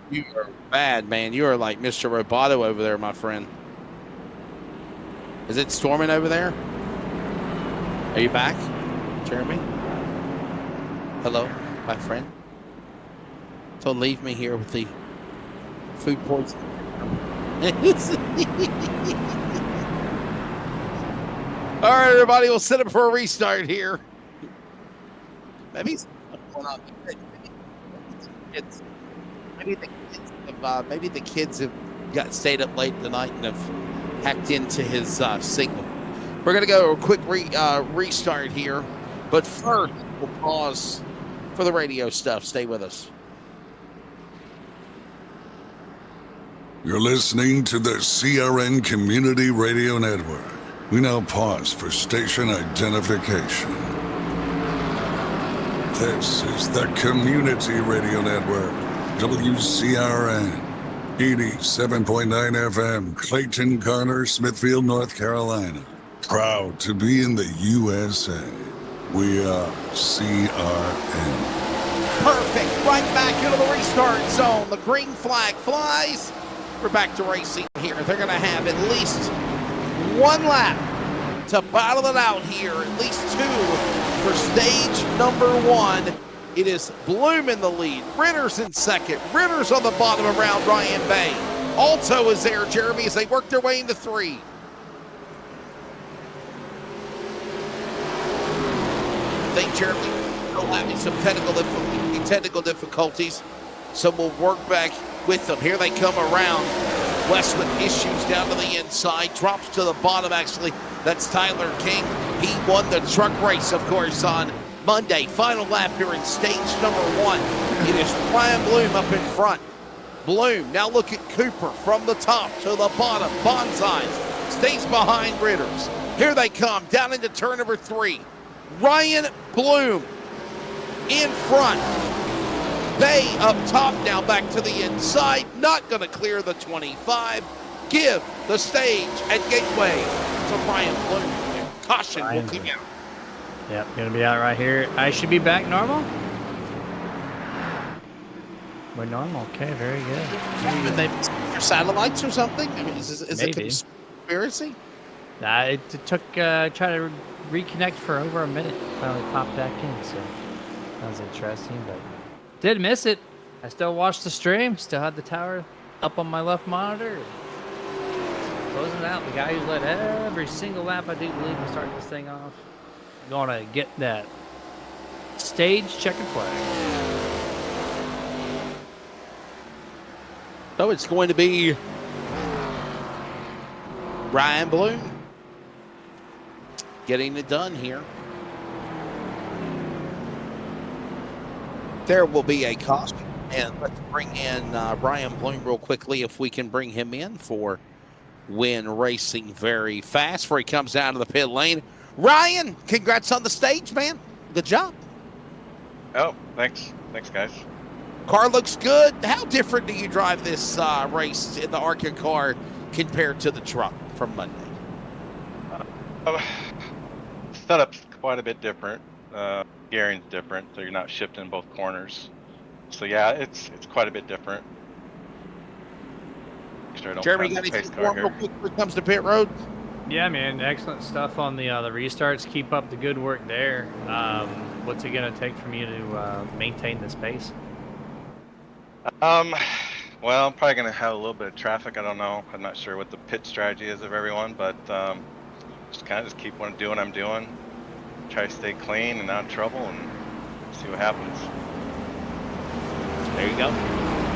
You are bad, man. You are like Mr. Roboto over there, my friend. Is it storming over there? Are you back, Jeremy? Hello, my friend. Don't leave me here with the food poisoning. All right, everybody, we'll set up for a restart here. Maybe maybe the kids have stayed up late tonight and have hacked into his signal. We're gonna go a quick restart here, but first we'll pause for the radio stuff. Stay with us. You're listening to the CRN Community Radio Network. We now pause for station identification. This is the Community Radio Network, WCRN, 87.9 FM, Clayton, Garner, Smithfield, North Carolina. Proud to be in the USA. We are CRN. Perfect. Right back into the restart zone. The green flag flies. We're back to racing here. They're going to have at least one lap to battle it out here. At least two for stage number one. It is Bloom in the lead. Ritter's in second. Ritter's on the bottom around Ryan Bay. Alto is there, Jeremy, as they work their way into three. I think Jeremy will having some technical difficulties, so we'll work back with them. Here they come around. Westwood issues down to the inside, drops to the bottom actually. That's Tyler King. He won the truck race, of course, on Monday. Final lap here in stage number one. It is Ryan Bloom up in front. Bloom, now look at Cooper from the top to the bottom. Bonsais stays behind Ritters. Here they come down into turn number three. Ryan Bloom in front. Bay up top now back to the inside. Not going to clear the 25. Give the stage and gateway to Ryan Bloom. Caution will come out. Yep, going to be out right here. I should be back normal. We're normal. Okay, very good. Did they your satellites or something? I mean, is it a conspiracy? It took try to reconnect for over a minute. Finally popped back in, so that was interesting. But did miss it. I still watched the stream. Still had the tower up on my left monitor. Closing it out. The guy who's led every single lap, I do believe, will start this thing off. Gonna get that stage checkered flag. So it's going to be Ryan Bloom getting it done here. There will be a caution, and let's bring in Ryan Bloom real quickly if we can bring him in for Win Racing very fast before he comes down to the pit lane. Ryan, congrats on the stage, man. Good job. Oh, thanks. Thanks, guys. Car looks good. How different do you drive this race in the ARCA car compared to the truck from Monday? Setup's quite a bit different. Gearing's different, so you're not shifting both corners. So yeah, it's quite a bit different. Sure, Jeremy, got anything for him real quick when it comes to pit road? Yeah, man, excellent stuff on the restarts. Keep up the good work there. What's it gonna take from you to maintain this pace? Well, I'm probably gonna have a little bit of traffic. I don't know. I'm not sure what the pit strategy is of everyone, but just kind of keep on doing what I'm doing. Try to stay clean and out of trouble, and see what happens. There you go.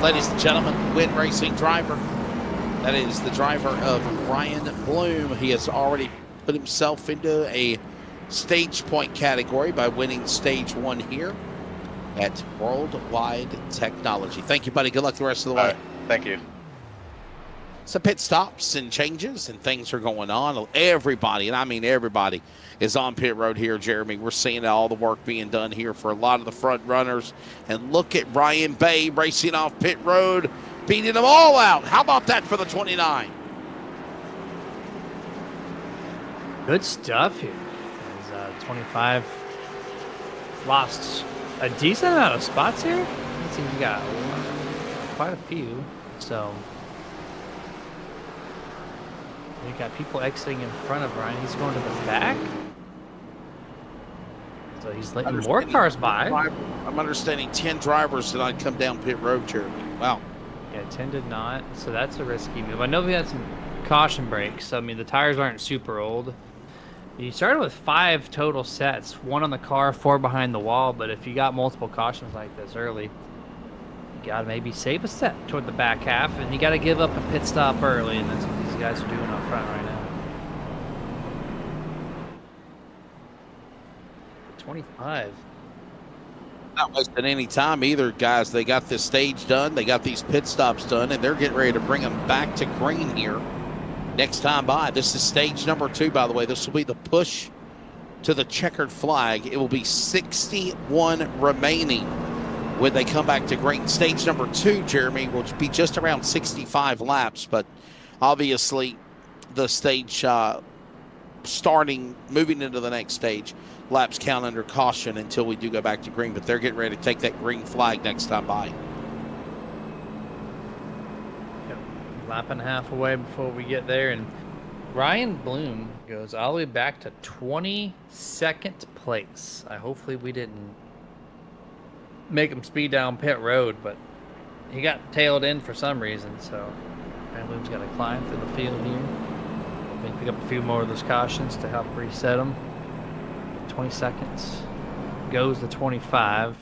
Ladies and gentlemen, Win Racing driver. That is the driver of Ryan Bloom. He has already put himself into a stage point category by winning stage 1 here at Worldwide Technology. Thank you, buddy. Good luck the rest of the way. Thank you. Some pit stops and changes and things are going on. Everybody, and I mean everybody, is on pit road here, Jeremy. We're seeing all the work being done here for a lot of the front runners. And look at Brian Bay racing off pit road, beating them all out. How about that for the 29? Good stuff here. 25 lost a decent amount of spots here. Let's see, we got quite a few. So we got people exiting in front of Ryan. He's going to the back. So he's letting more cars by. I'm understanding 10 drivers did not come down pit road, Jeremy. Wow. Yeah, 10 did not. So that's a risky move. I know we had some caution breaks. So, I mean, the tires aren't super old. You started with 5 total sets, 1 on the car, 4 behind the wall. But if you got multiple cautions like this early, you got to maybe save a set toward the back half. And you got to give up a pit stop early. And that's what these guys are doing up front right now. 25. Not wasting any time either, guys. They got this stage done. They got these pit stops done, and they're getting ready to bring them back to green here next time by. This is stage number 2, by the way. This will be the push to the checkered flag. It will be 61 remaining when they come back to green. Stage number 2, Jeremy, will be just around 65 laps, but obviously the stage moving into the next stage, laps count under caution until we do go back to green, but they're getting ready to take that green flag next time by. Yep. Lap and a half away before we get there, and Ryan Bloom goes all the way back to 22nd place. Hopefully we didn't make him speed down pit road, but he got tailed in for some reason, so Ryan Bloom's got to climb through the field here. Maybe pick up a few more of those cautions to help reset them. 20 seconds goes to 25.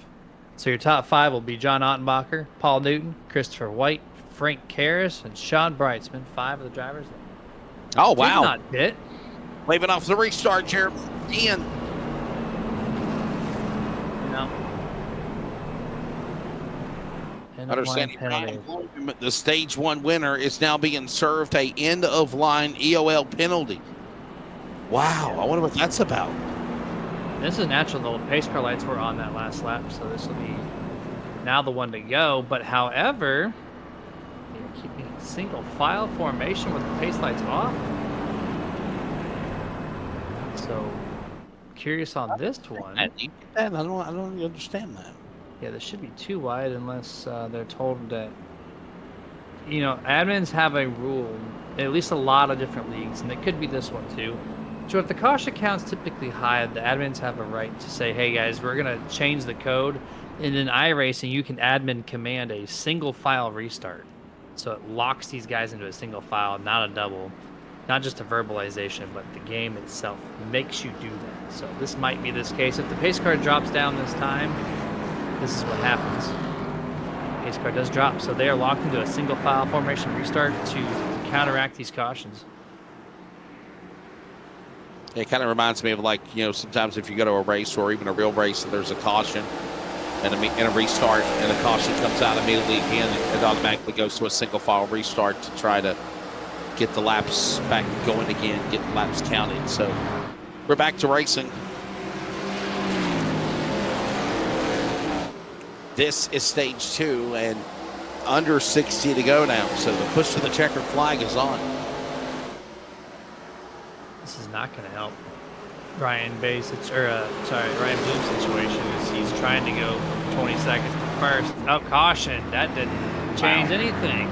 So your top 5 will be John Ottenbacher, Paul Newton, Christopher White, Frank Karras, and Sean Brightsman. 5 of the drivers. Oh, wow. Did not pit. Waving off the restart, Jeremy. Ian. No. Understanding the stage 1 winner is now being served a end-of-line EOL penalty. Wow, I wonder what that's about. This is natural. The pace car lights were on that last lap, so this will be now the one to go. But however, you're keeping a single file formation with the pace lights off. So curious on this one. I don't understand that. Yeah, this should be too wide unless they're told that, you know, admins have a rule, at least a lot of different leagues, and it could be this one too. So if the caution count's typically high, the admins have a right to say, hey guys, we're going to change the code. And in iRacing, you can admin command a single file restart. So it locks these guys into a single file, not a double. Not just a verbalization, but the game itself makes you do that. So this might be this case. If the pace car drops down this time, this is what happens. The pace car does drop, so they are locked into a single file formation restart to counteract these cautions. It kind of reminds me of, like, you know, sometimes if you go to a race or even a real race and there's a caution and a restart and the caution comes out immediately again, it automatically goes to a single file restart to try to get the laps back going again, get laps counted. So we're back to racing. This is stage 2 and under 60 to go now. So the push to the checkered flag is on. This is not going to help Ryan Bloom's situation. He's trying to go 20 seconds to first. Oh, caution. That didn't change anything.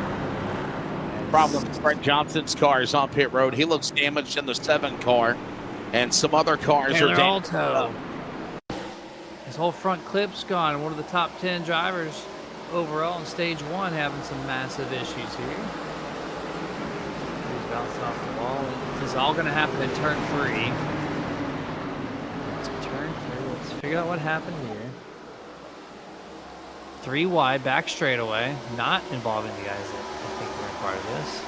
Problem with Brett Johnson's car is on pit road. He looks damaged in the 7 car, and some other cars are damaged. His whole front clip's gone. One of the top 10 drivers overall in stage 1 having some massive issues here. He's bouncing off the wall. This is all going to happen in turn 3. It's turn 3. Let's figure out what happened here. 3 wide, back straightaway, not involving the guys that I think were a part of this.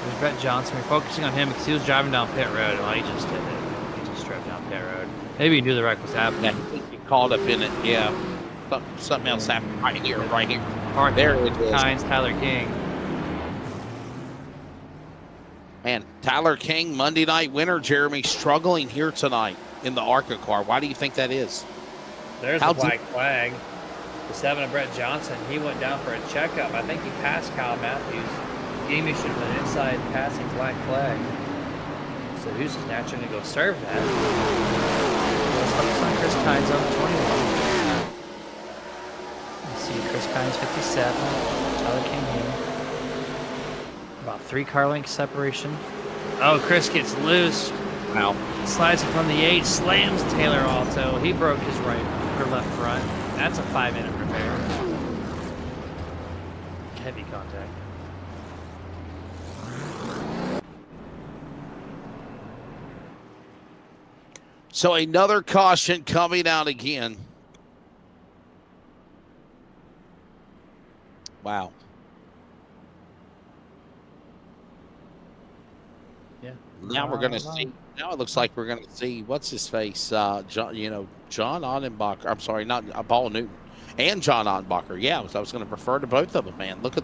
There's Brett Johnson. We're focusing on him because he was driving down pit road. Well, he just did it. He just drove down pit road. Maybe he knew the wreck was happening. Yeah, he caught up in it. Yeah. Something else happened right here, right here. There it is. Kynes, Tyler King. Man, Tyler King, Monday night winner, Jeremy, struggling here tonight in the ARCA car. Why do you think that is? There's the black flag. The 7 of Brett Johnson, he went down for a checkup. I think he passed Kyle Matthews. Gamey should have been inside passing black flag. So who's just naturally going to go serve that? Let's focus on Chris Kynes on 21. You see Chris Kynes 57, Tyler King here. About 3 car length separation. Oh, Chris gets loose. Wow. Slides it from the 8, slams Taylor Alto. He broke his right or left front. That's a 5-minute repair. Heavy contact. So another caution coming out again. Wow. Yeah. Now we're going to see. Now it looks like we're going to see what's his face. John Ottenbacher. I'm sorry, not Paul Newton and John Ottenbacher. Yeah, I was going to refer to both of them. Man, look at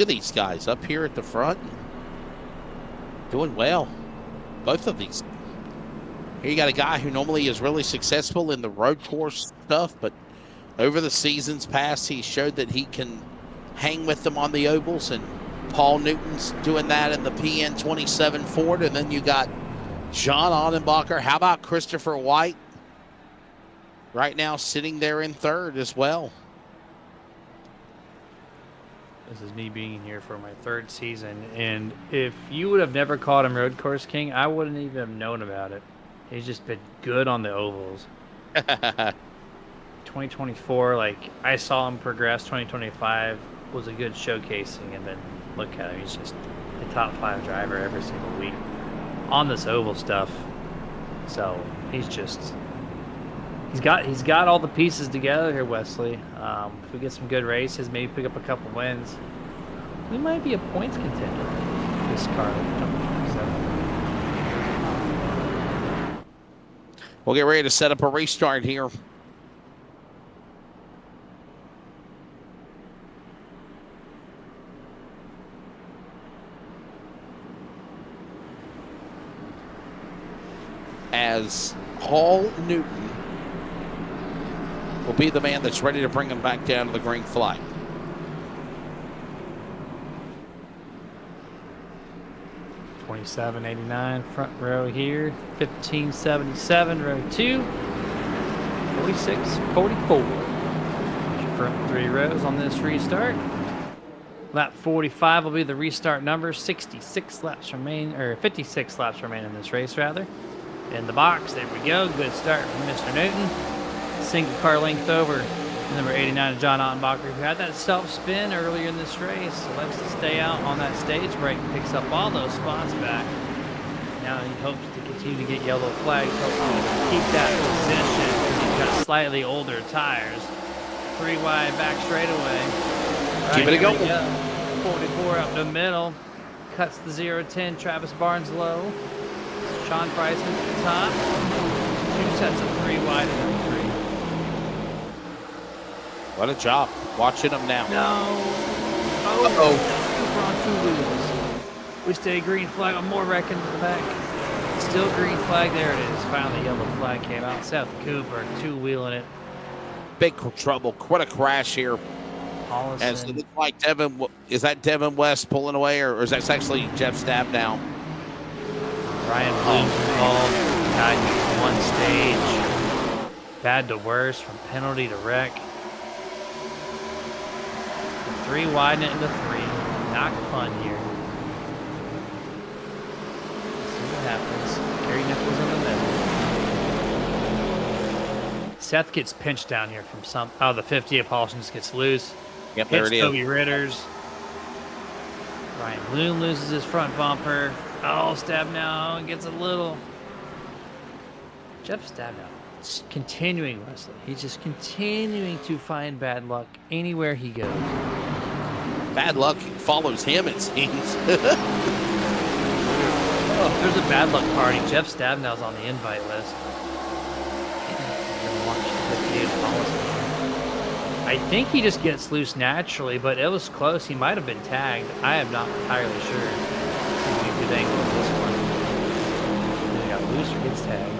these guys up here at the front, doing well. Both of these. Here you got a guy who normally is really successful in the road course stuff, but over the seasons past, he showed that he can hang with them on the ovals, and Paul Newton's doing that in the PN27 Ford, and then you got John Ottenbacher. How about Christopher White? Right now sitting there in third as well. This is me being here for my 3rd season, and if you would have never called him Road Course King, I wouldn't even have known about it. He's just been good on the ovals. 2024, like, I saw him progress. 2025 was a good showcasing, and then look at him. He's just a top 5 driver every single week on this oval stuff. So he's got all the pieces together here, Wesley. If we get some good races, maybe pick up a couple wins, we might be a points contender. This car. We'll get ready to set up a restart here. As Paul Newton will be the man that's ready to bring him back down to the green flag. $27.89 front row here. $15.77 row 2. $46.44. Front 3 rows on this restart. Lap 45 will be the restart number. 56 laps remain, or 56 laps remain in this race rather. In the box, there we go. Good start from Mr. Newton. Single car length over number 89 John Ottenbacher, who had that self-spin earlier in this race. So likes to stay out on that stage break and picks up all those spots back. Now he hopes to continue to get yellow flags. Hopefully keep that position. He's got slightly older tires. 3 wide back straightaway. Keep it going. 44 up the middle. Cuts the 0-10. Travis Barnes low. Sean Price at the top. 2 sets of 3 wide and 3. What a job. Watching him now. No. Uh-oh. Cooper on 2 wheels. We stay green flag. On more wrecking in the back. Still green flag. There it is. Finally, yellow flag came out. Seth Cooper 2-wheeling it. Big trouble. What a crash here. Hollison. As it looks like Devin, is that Devin West pulling away, or is that actually Jeff Stab now? Ryan Bloom's involved. Got one stage. Bad to worse, from penalty to wreck. 3 widen it into 3. Not fun here. Let's see what happens. Gary Nichols in the middle. Seth gets pinched down here from some. Oh, the 50 Paulson just gets loose. Yep, there it is. Toby Ritters. Ryan Bloom loses his front bumper. Oh, Stab now and gets a little. Jeff Stab now. just continuing, Wesley. He's just continuing to find bad luck anywhere he goes. Bad luck follows him, it seems. Oh, if there's a bad luck party, Jeff Stabnow's on the invite list. I think he just gets loose naturally, but it was close. He might have been tagged. I am not entirely sure. Let's see if we can good angle on this one. He got loose or gets tagged.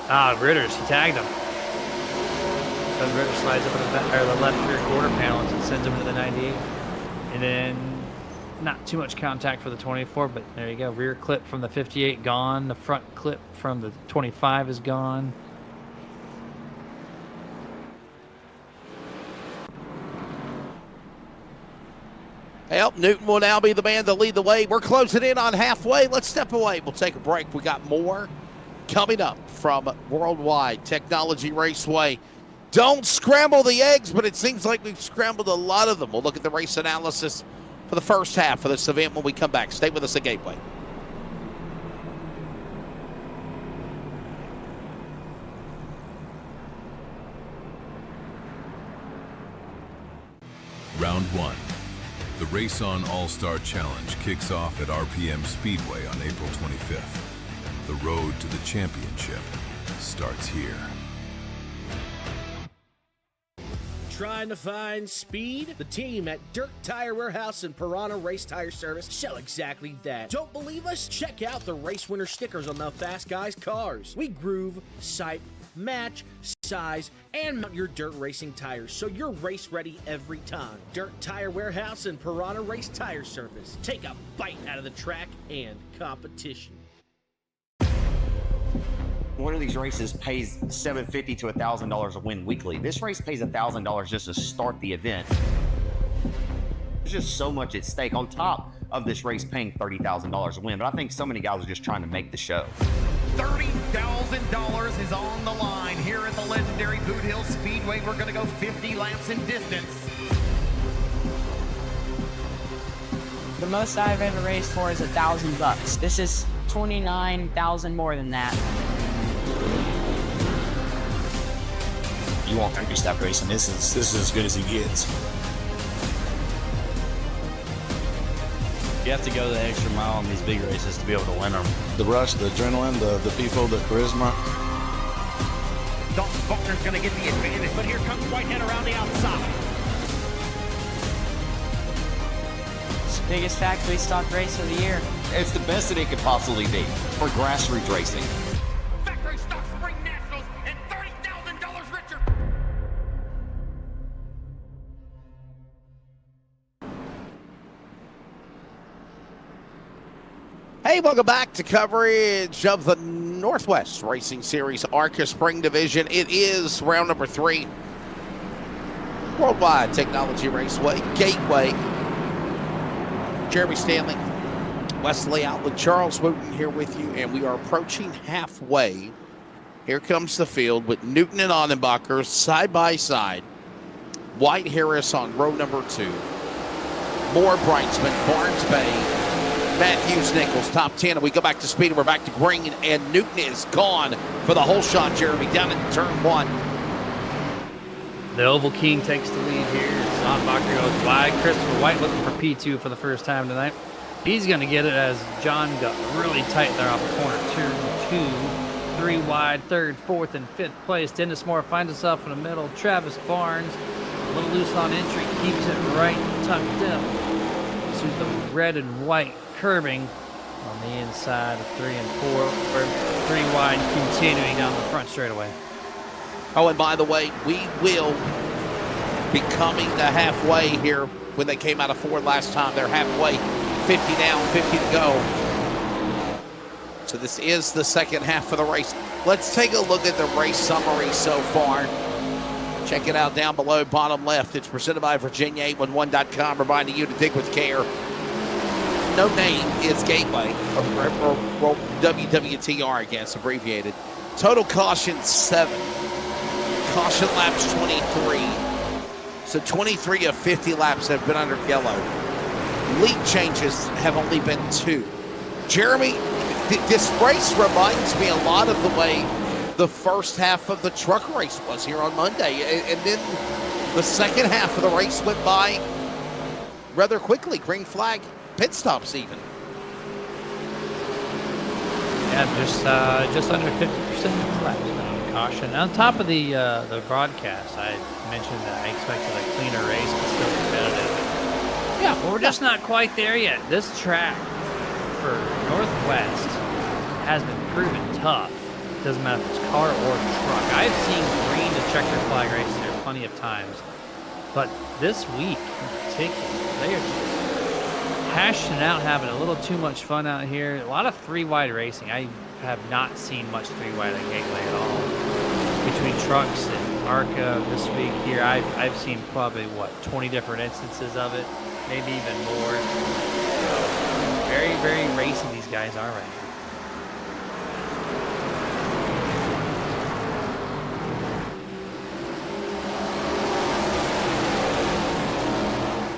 Ah, Ritters, he tagged him. But Ritter slides up to the left rear quarter panel and sends him to the 98. And then not too much contact for the 24, but there you go. Rear clip from the 58 gone. The front clip from the 25 is gone. Well, Newton will now be the man to lead the way. We're closing in on halfway. Let's step away. We'll take a break. We got more coming up from Worldwide Technology Raceway. Don't scramble the eggs, but it seems like we've scrambled a lot of them. We'll look at the race analysis for the first half of this event when we come back. Stay with us at Gateway. Round 1. The Race On All-Star Challenge kicks off at RPM Speedway on April 25th. The road to the championship starts here. Trying to find speed? The team at Dirt Tire Warehouse and Piranha Race Tire Service show exactly that. Don't believe us? Check out the race winner stickers on the Fast Guys cars. We groove, sipe, match, size, and mount your dirt racing tires so you're race ready every time. Dirt Tire Warehouse and Piranha Race Tire Service. Take a bite out of the track and competition. One of these races pays $750 to $1,000 a win weekly. This race pays $1,000 just to start the event. There's just so much at stake on top of this race paying $30,000 a win. But I think so many guys are just trying to make the show. $30,000 is on the line here at the legendary Boot Hill Speedway. We're going to go 50 laps in distance. The most I've ever raced for is $1,000. This is 29,000 more than that. You want country stop racing, this is as good as it gets. You have to go the extra mile in these big races to be able to win them. The rush, the adrenaline, the people, the charisma. Dalton Faulkner's going to get the advantage, but here comes Whitehead around the outside. It's the biggest factory stock race of the year. It's the best that it could possibly be for grassroots racing. Factory stock spring nationals and $30,000 richer. Hey, welcome back to coverage of the Northwest Racing Series ARCA Spring Division. It is round number 3. Worldwide Technology Raceway, Gateway. Jeremy Stanley, Wesley Outland, Charles Wooten here with you, and we are approaching halfway. Here comes the field with Newton and Onenbacher side by side. White Harris on row number 2. Moore, Brightsman, Barnes Bay, Matthews, Nichols, top 10. And we go back to speed, and we're back to green, and Newton is gone for the whole shot, Jeremy, down in turn 1. The Oval King takes the lead here. Onenbacher goes wide. Christopher White looking for P2 for the first time tonight. He's going to get it as John got really tight there off the corner. Turn 2, 3 wide, 3rd, 4th, and 5th place. Dennis Moore finds himself in the middle. Travis Barnes, a little loose on entry, keeps it right tucked in to the red and white curbing on the inside of 3 and 4. 3 wide, continuing down the front straightaway. Oh, and by the way, we will be coming to halfway here. When they came out of 4 last time, they're halfway. 50 down, 50 to go. So this is the second half of the race. Let's take a look at the race summary so far. Check it out down below, bottom left. It's presented by Virginia811.com, reminding you to dig with care. No name is Gateway, or WWTR, I guess, abbreviated. Total caution 7. Caution laps 23. So 23 of 50 laps have been under yellow. Lead changes have only been 2. Jeremy, this race reminds me a lot of the way the first half of the truck race was here on Monday. And then the second half of the race went by rather quickly. Green flag pit stops even. Yeah, just under 50% laps on caution. On top of the broadcast, I mentioned that I expected a cleaner race, but still competitive. Yeah, but we're just not quite there yet. This track for Northwest has been proven tough. Doesn't matter if it's car or truck. I've seen green to checker flag races here plenty of times, but this week in particular, they are just hashing out, having a little too much fun out here. A lot of three-wide racing. I have not seen much three-wide at Gateway at all. Between trucks and ARCA this week here, I've seen probably, 20 different instances of it, maybe even more. So, very, very racing these guys are right now.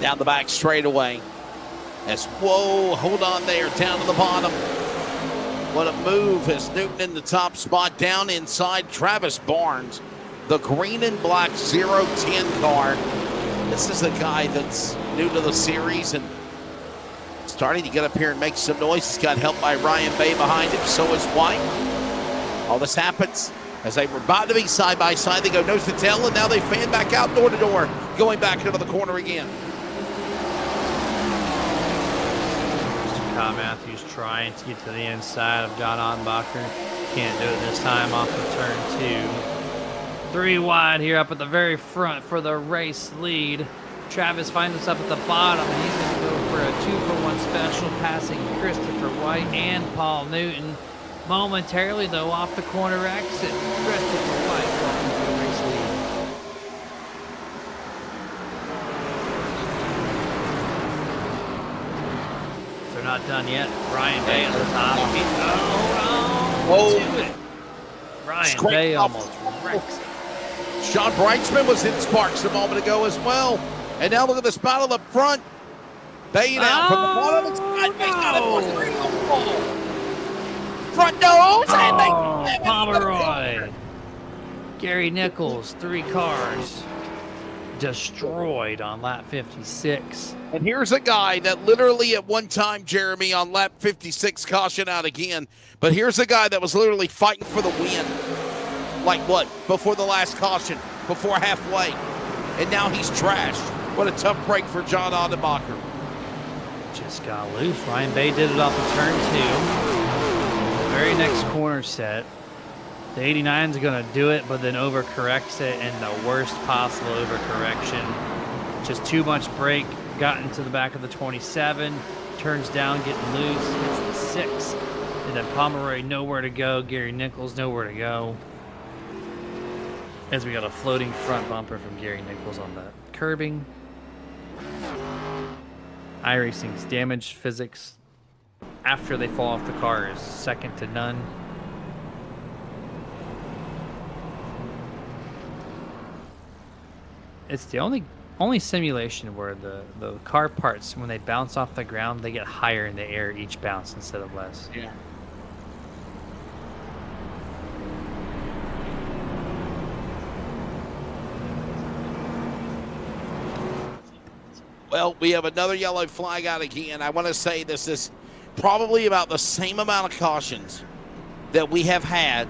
Down the back straightaway. As, whoa, hold on there, down to the bottom. What a move as Newton in the top spot, down inside Travis Barnes, the green and black 010 car. This is a guy that's new to the series and starting to get up here and make some noise. He's got help by Ryan Bay behind him, so is White. All this happens as they were about to be side by side. They go nose to tail, and now they fan back out door to door, going back into the corner again. Kyle Matthews trying to get to the inside of John Ottenbacher. Can't do it this time off of turn 2. 3 wide here up at the very front for the race lead. Travis finds himself at the bottom, and he's going to go for a 2-for-1 special, passing Christopher White and Paul Newton. Momentarily, though, off the corner exit, Christopher White walking for the race lead. They're not done yet. Ryan Bay at the top. To it. Ryan Bay almost wrecks it. Sean Breitzman was in sparks a moment ago as well. And now look at this battle up front. Bay out from the bottom. It's front nose. Pomeroy. Gary Nichols, 3 cars destroyed on lap 56. And here's a guy that literally at one time, Jeremy, on lap 56, caution out again. But here's a guy that was literally fighting for the win. Like what? Before the last caution, before halfway. And now he's trashed. What a tough break for John Ottenbacher. Just got loose. Ryan Bay did it off of turn 2. Very next corner set. The 89 is going to do it, but then overcorrects it in the worst possible overcorrection. Just too much brake. Got into the back of the 27. Turns down, getting loose. Hits the 6. And then Pomeroy nowhere to go. Gary Nichols nowhere to go. As we got a floating front bumper from Gary Nichols on the curbing. iRacing's damage physics after they fall off the car is second to none. It's the only simulation where the car parts, when they bounce off the ground, they get higher in the air each bounce instead of less. Yeah. Well, we have another yellow flag out again. I want to say this is probably about the same amount of cautions that we have had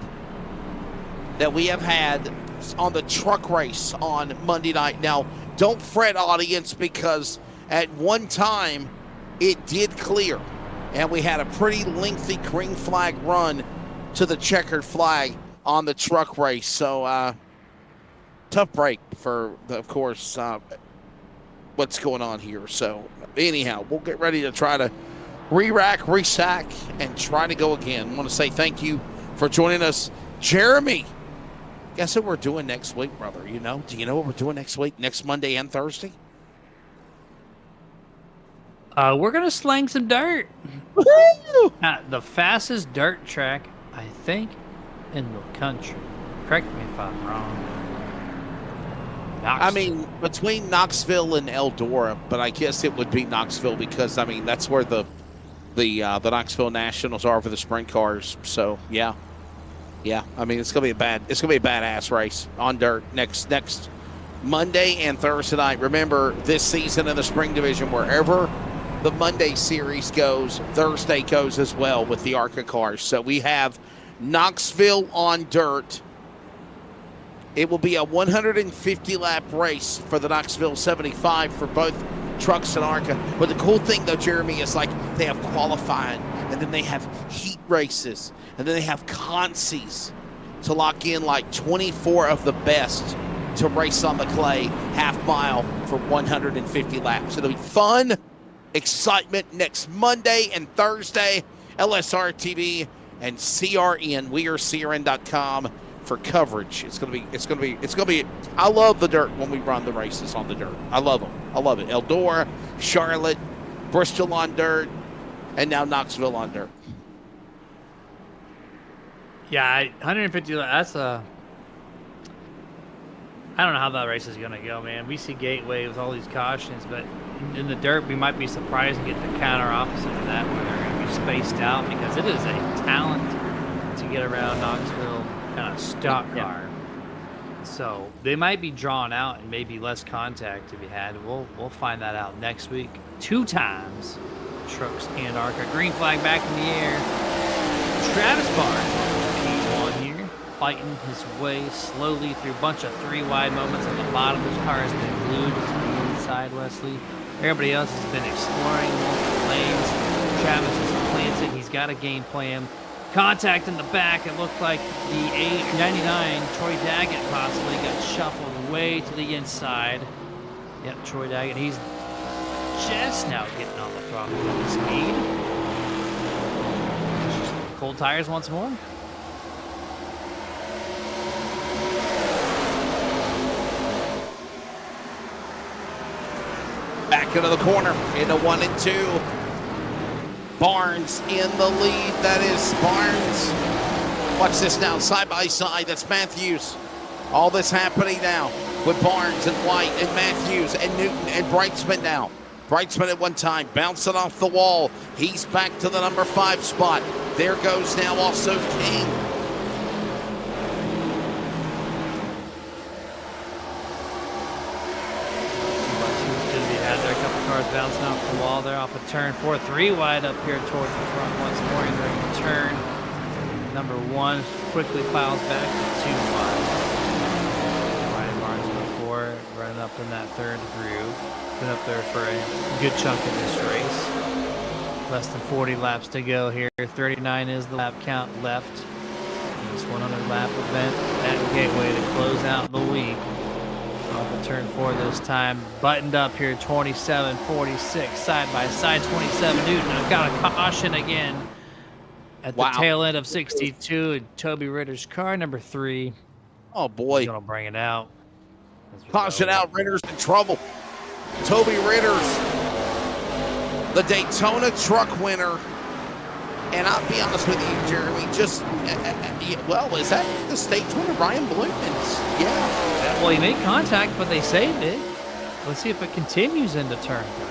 on the truck race on Monday night. Now, don't fret, audience, because at one time it did clear, and we had a pretty lengthy green flag run to the checkered flag on the truck race. So, tough break for, of course, what's going on here. So, anyhow, we'll get ready to try to re-rack, resack, and try to go again. I want to say thank you for joining us, Jeremy. Guess what we're doing next week, brother? Do you know what we're doing next week, next Monday and Thursday? We're going to slang some dirt. At the fastest dirt track, I think, in the country. Correct me if I'm wrong. I mean, between Knoxville and Eldora, but I guess it would be Knoxville because, I mean, that's where the Knoxville Nationals are for the sprint cars. So, yeah. Yeah, I mean it's gonna be a badass race on dirt next Monday and Thursday night. Remember, this season in the Spring Division, wherever the Monday series goes, Thursday goes as well with the ARCA cars. So we have Knoxville on dirt. It will be a 150-lap race for the Knoxville 75 for both trucks and ARCA. But the cool thing, though, Jeremy, is like they have qualifying, and then they have heat races, and then they have consies to lock in like 24 of the best to race on the clay half mile for 150 laps. It'll be fun, excitement next Monday and Thursday. LSRTV and CRN, wearecrn.com for coverage. It's gonna be. I love the dirt when we run the races on the dirt. I love them. I love it. Eldora, Charlotte, Bristol on dirt, and now Knoxville on dirt. Yeah, 150. That's a. I don't know how that race is gonna go, man. We see Gateway with all these cautions, but in the dirt, we might be surprised and get the counter opposite of that, where they're gonna be spaced out, because it is a talent to get around Knoxville on a stock car. So they might be drawn out and maybe less contact to be had. We'll find that out next week. 2 times, trucks and ARCA. Green flag back in the air. Travis Barnes on P1 here, fighting his way slowly through a bunch of 3 wide moments on the bottom. His car has been glued to the inside, Wesley. Everybody else has been exploring multiple lanes. Travis is planted. He's got a game plan. Contact in the back. It looked like the 899 Troy Daggett possibly got shuffled way to the inside. Yep, Troy Daggett. He's just now getting on the throttle with speed. Cold tires once more. Back into the corner, into 1 and 2. Barnes in the lead. That is Barnes. Watch this now, side by side. That's Matthews. All this happening now with Barnes and White and Matthews and Newton and Brightsman now. Brightsman at one time, bouncing off the wall. He's back to the number 5 spot. There goes now also King. Bouncing off the wall there off a turn 4, 3 wide up here towards the front once more. And during the turn, number 1 quickly files back to 2 wide. Ryan Barnes before running up in that 3rd groove. Been up there for a good chunk of this race. Less than 40 laps to go here. 39 is the lap count left in this 100 lap event at Gateway to close out the week. Off of turn 4 this time, buttoned up here, 27-46, side by side, 27 Newton. I've got a caution again at the tail end of 62, and Toby Ritter's car, number 3. Oh boy, he's gonna bring it out. Caution out, Ritter's in trouble. Toby Ritter's the Daytona truck winner. And I'll be honest with you, Jeremy, just, well, is that the stage winner, Ryan Bloomman's? Yeah. Well, he made contact, but they saved it. Let's see if it continues into turn 3.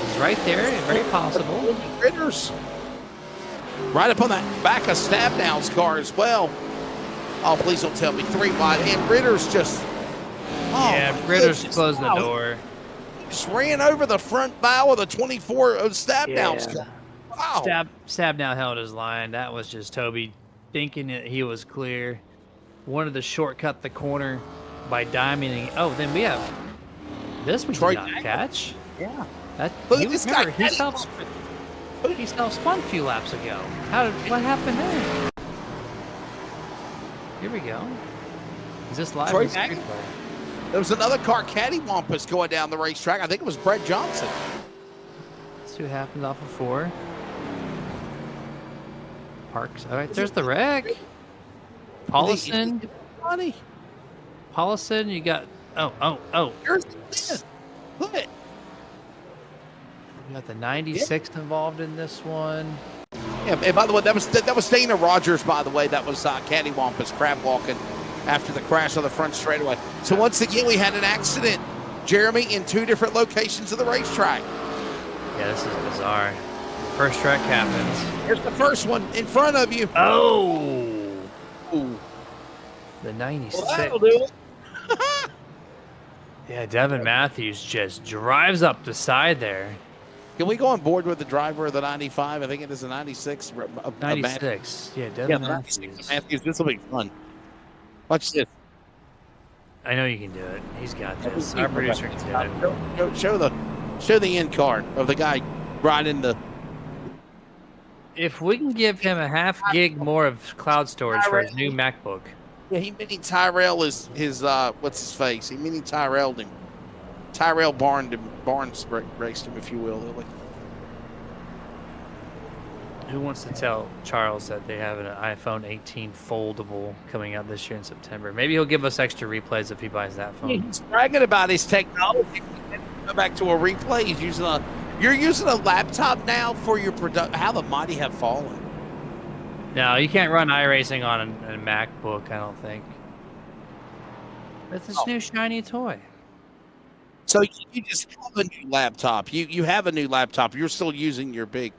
It's right there, very possible. Ritter's right up on that back of Stabnow's car as well. Oh, please don't tell me 3 wide. And Ritter's just, yeah, Ritter's closed the door. Just ran over the front bow of the 24 of Stabnow's car. Wow. Stabnow held his line. That was just Toby thinking that he was clear. Wanted to shortcut the corner by diamonding. Oh, then we have this we did not catch. Yeah. Look at this guy. He self-spun a few laps ago. What happened there? Here we go. Is this live? There was another car, cattywampus, going down the racetrack. I think it was Brett Johnson. Let's see what happens off of 4. Parks. All right, there's the wreck. Paulison. Paulison, you got. Oh. Look at. We got the 96 involved in this one. Yeah, and by the way, that was Dana Rogers. By the way, that was cattywampus crab walking after the crash on the front straightaway. So once again, we had an accident, Jeremy, in 2 different locations of the racetrack. Yeah, this is bizarre. First track happens. Here's the first one in front of you. Oh! Ooh. The 96. Well, that'll do it. Yeah, Devin Matthews just drives up the side there. Can we go on board with the driver of the 95? I think it is a 96. 96. Yeah, Devin Matthews. 96 Matthews. This will be fun. Watch this. I know you can do it. He's got this. Our producer can do it. Show the end card of the guy riding the. If we can give him a half gig more of cloud storage for his new MacBook. Yeah, he mini Tyrell is his what's his face? He mini Tyrell'd him. Tyrell Barnes raced him, if you will. Who wants to tell Charles that they have an iPhone 18 foldable coming out this year in September? Maybe he'll give us extra replays if he buys that phone. He's bragging about his technology. Go back to a replay. He's using you're using a laptop now for your product. How the mighty have fallen. No, you can't run iRacing on a MacBook, I don't think. It's this new shiny toy. So you just have a new laptop. You have a new laptop. You're still using your big.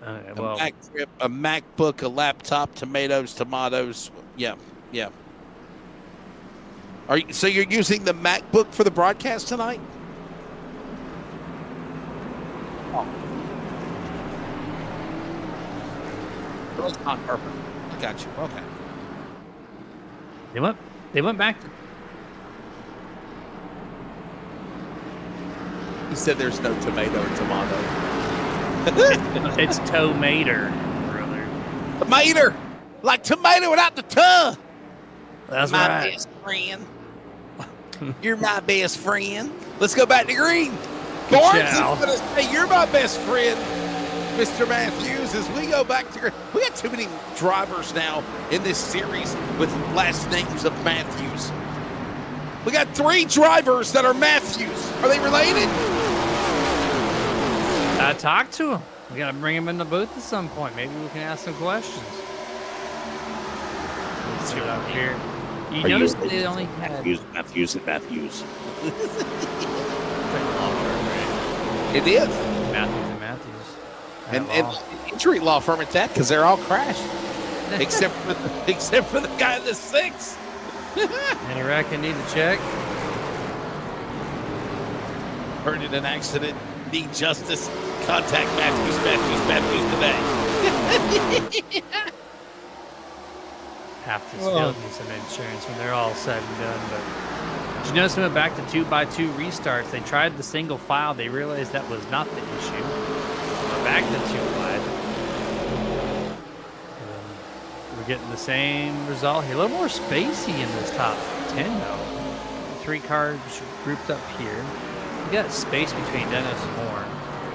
Okay, well, a MacBook, a laptop, tomatoes. Yeah. So you're using the MacBook for the broadcast tonight? Oh. That's on purpose. I got you. Okay. They went back. He said there's no tomato or tomato. It's tomato, brother. Tomato, like tomato without the tuh. That's my right. best friend. You're my best friend. Let's go back to green. Barnes is going to say you're my best friend, Mr. Matthews. As we go back to green, we got too many drivers now in this series with last names of Matthews. We got 3 drivers that are Matthews. Are they related? I talked to him. We gotta bring him in the booth at some point. Maybe we can ask some questions. Let's see up here. You noticed that they only had Matthews. It's like a law firm, right? It is. Matthews. And injury law firm at that, because they're all crashed, except for the guy in the 6. Any wreck I need to check? Heard in an accident. Need justice. Contact Matthews today. Have to still need some insurance when they're all said and done. But did you notice they went back to 2x2 restarts? They tried the single file. They realized that was not the issue. Went back to 2 wide. We're getting the same result here. A little more spacey in this top 10 though. 3 cars grouped up here. We got space between Dennis Moore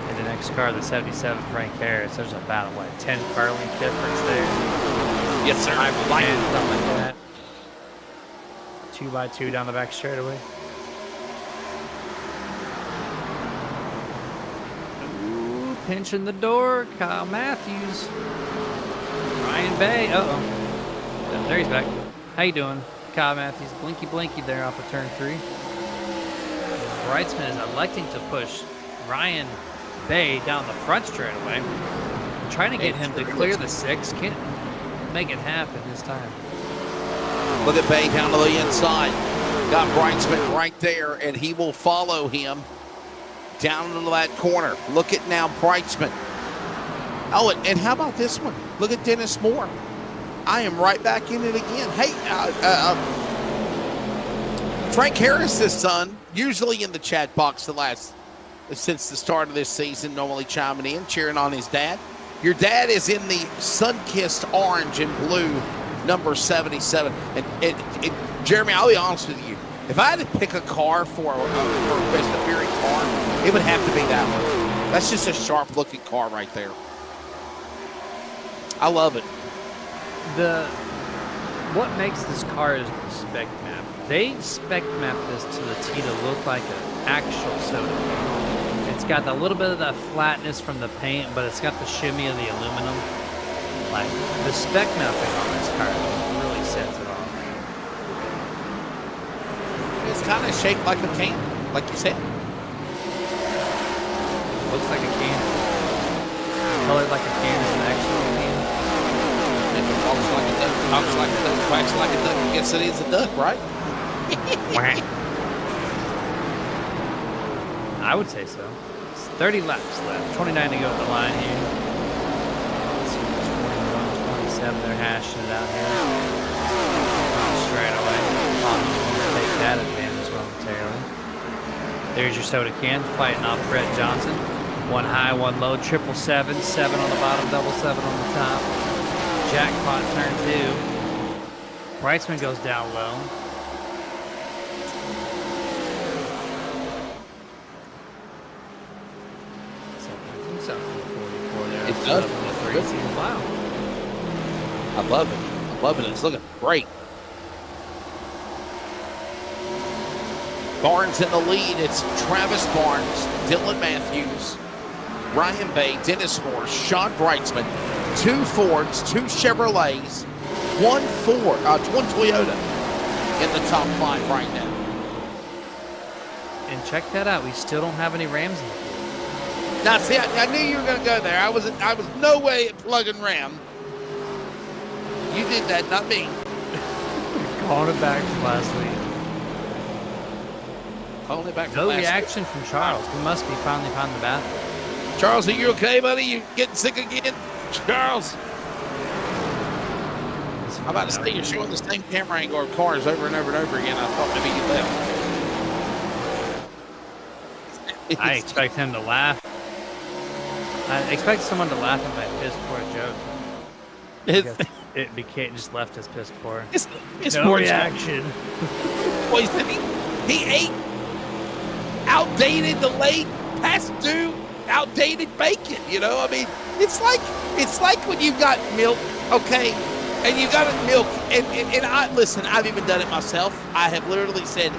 and the next car, the 77 Frank Harris. There's about, 10 car length difference there. Yes, sir. I like something like that. 2x2 down the back straightaway. Ooh, pinching the door, Kyle Matthews. Ryan Bay. Uh-oh. There he's back. How you doing, Kyle Matthews? Blinky there off of turn 3. Wrightsman is electing to push Ryan Bay down the front straightaway. Trying to get him to clear the 6. Can't make it happen this time. Look at Bay down to the inside. Got Wrightsman right there, and he will follow him down into that corner. Look at now Wrightsman. Oh, and how about this one? Look at Dennis Moore. I am right back in it again. Hey, Frank Harris's son, usually in the chat box since the start of this season, normally chiming in, cheering on his dad. Your dad is in the sun-kissed orange and blue number 77. And Jeremy, I'll be honest with you. If I had to pick a car for a best appearing car, it would have to be that one. That's just a sharp-looking car right there. I love it. What makes this car is the spec map. They spec map this to the T to look like an actual soda can. It's got a little bit of that flatness from the paint, but it's got the shimmy of the aluminum. Like, the spec mapping on this car really sets it off. It's kind of shaped like a can, like you said. Looks like a can. colored like a can is an actual can. If it walks like a duck, talks like a duck, quacks like a duck, I guess it is a duck, right? I would say so. It's 30 laps left. 29 to go at the line here. Let's see, 21, 27. They're hashing it out here. Straight away. Take that advantage momentarily. There's your soda can fighting off Brett Johnson. One high, one low, 777, 7 on the bottom, 777 on the top. Jackpot turn 2. Brightsman goes down low. It does. Wow. I love it. I love it. It's looking great. Barnes in the lead. It's Travis Barnes, Dylan Matthews, Ryan Bay, Dennis Moore, Sean Brightsman, 2 Fords, 2 Chevrolets, 1 Toyota in the top 5 right now. And check that out. We still don't have any Rams in the field. Now, see, I knew you were going to go there. I was no way at plugging Ram. You did that, not me. Calling it back from last week. Calling it back from No last reaction from Charles. We must be finally found the bathroom. Charles, are you okay, buddy? You getting sick again? Charles? I'm about to say you're showing the same camera angle of cars over and over and over again. I thought maybe you left. I expect him to laugh. I expect someone to laugh at my piss poor joke. It became just left as piss poor. No reaction. He ate outdated, delayed, past due, outdated bacon. You know, I mean, it's like when you got milk, okay, and you got milk, and I listen. I've even done it myself. I have literally said,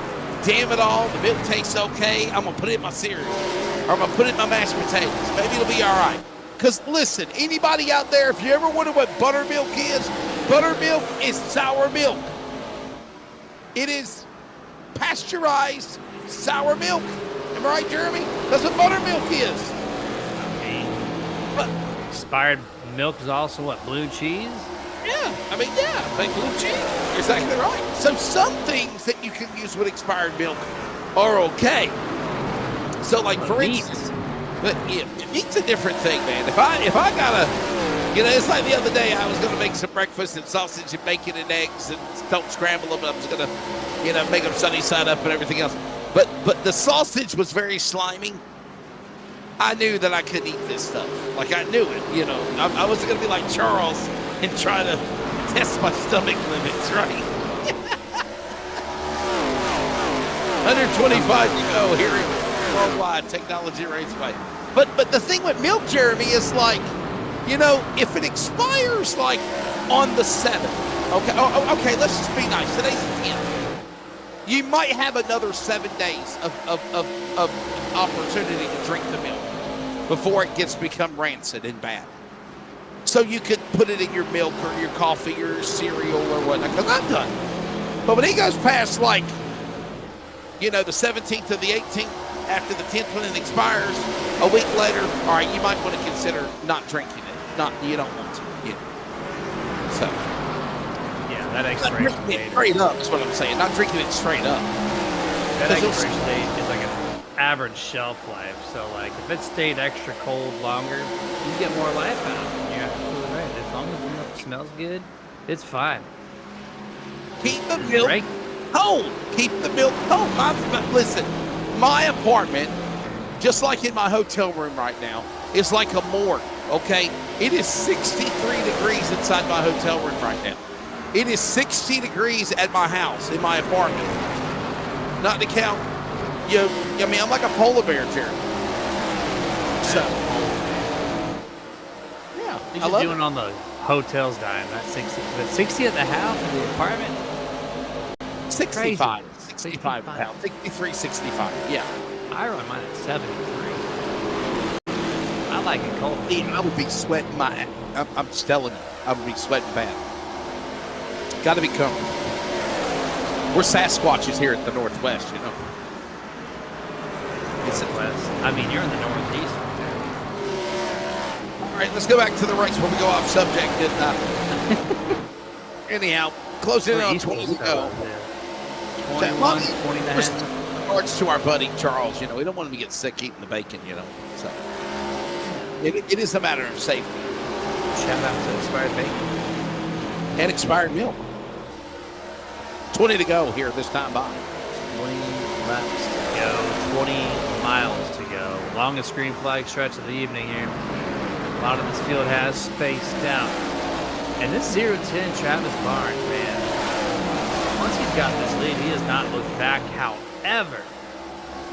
"Damn it all, the milk tastes okay. I'm gonna put it in my cereal, or I'm gonna put it in my mashed potatoes. Maybe it'll be all right." Because listen, anybody out there, if you ever wonder what buttermilk is sour milk. It is pasteurized sour milk. Am I right, Jeremy? That's what buttermilk is. Expired milk is also what, blue cheese? Yeah, like blue cheese. You're exactly right. So some things that you can use with expired milk are okay. So like for instance, but yeah, meat's a different thing, man. If I gotta, you know, it's like the other day I was gonna make some breakfast and sausage and bacon and eggs and don't scramble them. I was gonna, you know, make them sunny side up and everything else. But the sausage was very slimy. I knew that I couldn't eat this stuff. Like I knew it, you know. I wasn't gonna be like Charles and try to test my stomach limits, right? 125 to go here at Worldwide Technology Raceway. But the thing with milk, Jeremy, is like, you know, if it expires like on the 7th, okay, let's just be nice. Today's the 10th. You might have another 7 days of opportunity to drink the milk before it become rancid and bad. So you could put it in your milk or your coffee or your cereal or whatnot, because I'm done. But when he goes past, like, you know, the 17th or the 18th, after the 10th when it expires, a week later, all right, you might want to consider not drinking it. You don't want to. You know. So. Yeah, that expiration date. Straight up is what I'm saying. Not drinking it straight up. That expiration date is like an average shelf life. So, like, if it stayed extra cold longer, you get more life out of it. You're absolutely right. As long as the milk smells good, it's fine. Keep the milk cold. Keep the milk cold. Listen, my apartment, just like in my hotel room right now, is like a morgue, okay? It is 63 degrees inside my hotel room right now. It is 60 degrees at my house, in my apartment. Not to count, I'm like a polar bear, Jerry. So, yeah. You're just doing on the hotel's dime, not 60. But 60 at the house, in the apartment? 65. 65 pounds. 63, 65, yeah. I run mine at 73. I like it cold. I would be sweating I'm just telling you, I would be sweating bad. Got to be comfortable. We're Sasquatches here at the Northwest, you know. It's the West. I mean, you're in the Northeast. right, let's go back to the race before we go off subject. And, anyhow, closing in on 20 to go. 21, 20 and a half. Regards to our buddy Charles, we don't want him to get sick eating the bacon, So it is a matter of safety. Shout out to expired bacon and expired milk. 20 to go here this time by. 20 laps to go, 20 miles to go. Longest green flag stretch of the evening here. A lot of this field has spaced out. And this 0-10 Travis Barnes, man, once he's got this lead, he has not looked back. However,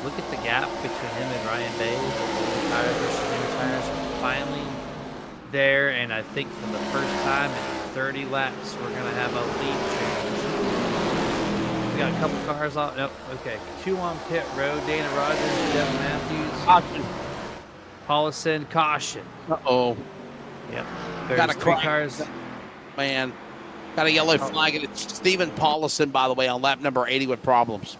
look at the gap between him and Ryan Bays. Old tires versus new tires are finally there, and I think for the first time in 30 laps, we're going to have a lead change. We got a couple cars off. Nope, okay. 2 on pit road. Dana Rogers, Devin Matthews. Caution. Paulison, caution. Uh-oh. Yep. There's Got a 3 cars. Man. Got a yellow flag, and it's Stephen Paulison, by the way, on lap number 80 with problems.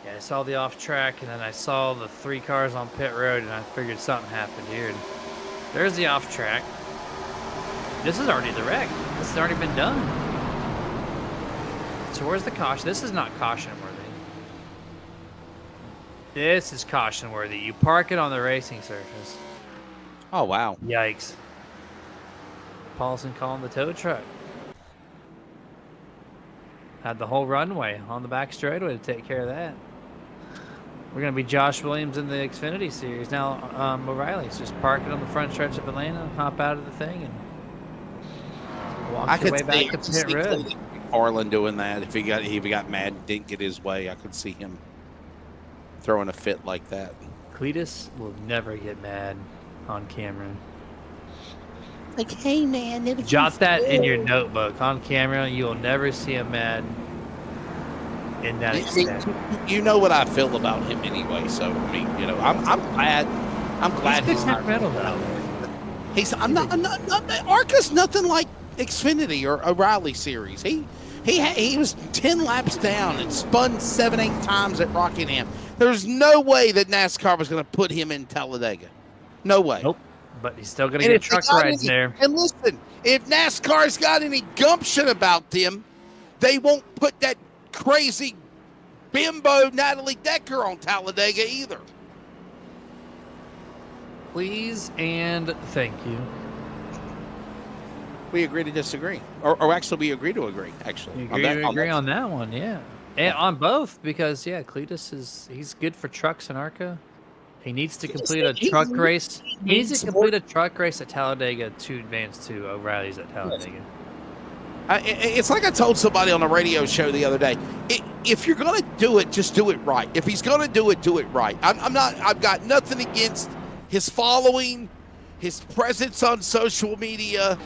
Yeah, I saw the off track, and then I saw the 3 cars on pit road, and I figured something happened here. And there's the off track. This is already the wreck. This has already been done. So where's the caution? This is not caution worthy. This is caution worthy. You park it on the racing surface. Oh, wow. Yikes. Paulson calling the tow truck. Had the whole runway on the back straightaway to take care of that. We're going to be Josh Williams in the Xfinity Series. Now, O'Reilly's just park it on the front stretch of Atlanta, hop out of the thing, and walk your way back to pit road. Harlan doing that. If he got mad and didn't get his way, I could see him throwing a fit like that. Cletus will never get mad on camera. Like, hey, man. Jot that in your notebook. On camera, you will never see him mad in that extent. You know what I feel about him anyway, so, I mean, I'm glad. I'm glad he's not. I'm not. ARCA's nothing like Xfinity or O'Reilly Series. He was 10 laps down and spun 7-8 times at Rockingham. There's no way that NASCAR was going to put him in Talladega. No way. Nope. But he's still going to get truck rides there. And listen, if NASCAR's got any gumption about them, they won't put that crazy bimbo Natalie Decker on Talladega either. Please and thank you. We agree to disagree. Or actually, we agree to agree, actually. We agree on that one, yeah. And on both, because, yeah, Cletus he's good for trucks in ARCA. He needs to complete a truck race. He needs to complete a truck race at Talladega to advance to O'Reilly's at Talladega. It's like I told somebody on a radio show the other day. If you're going to do it, just do it right. If he's going to do it right. I've got nothing against his following, his presence on social media,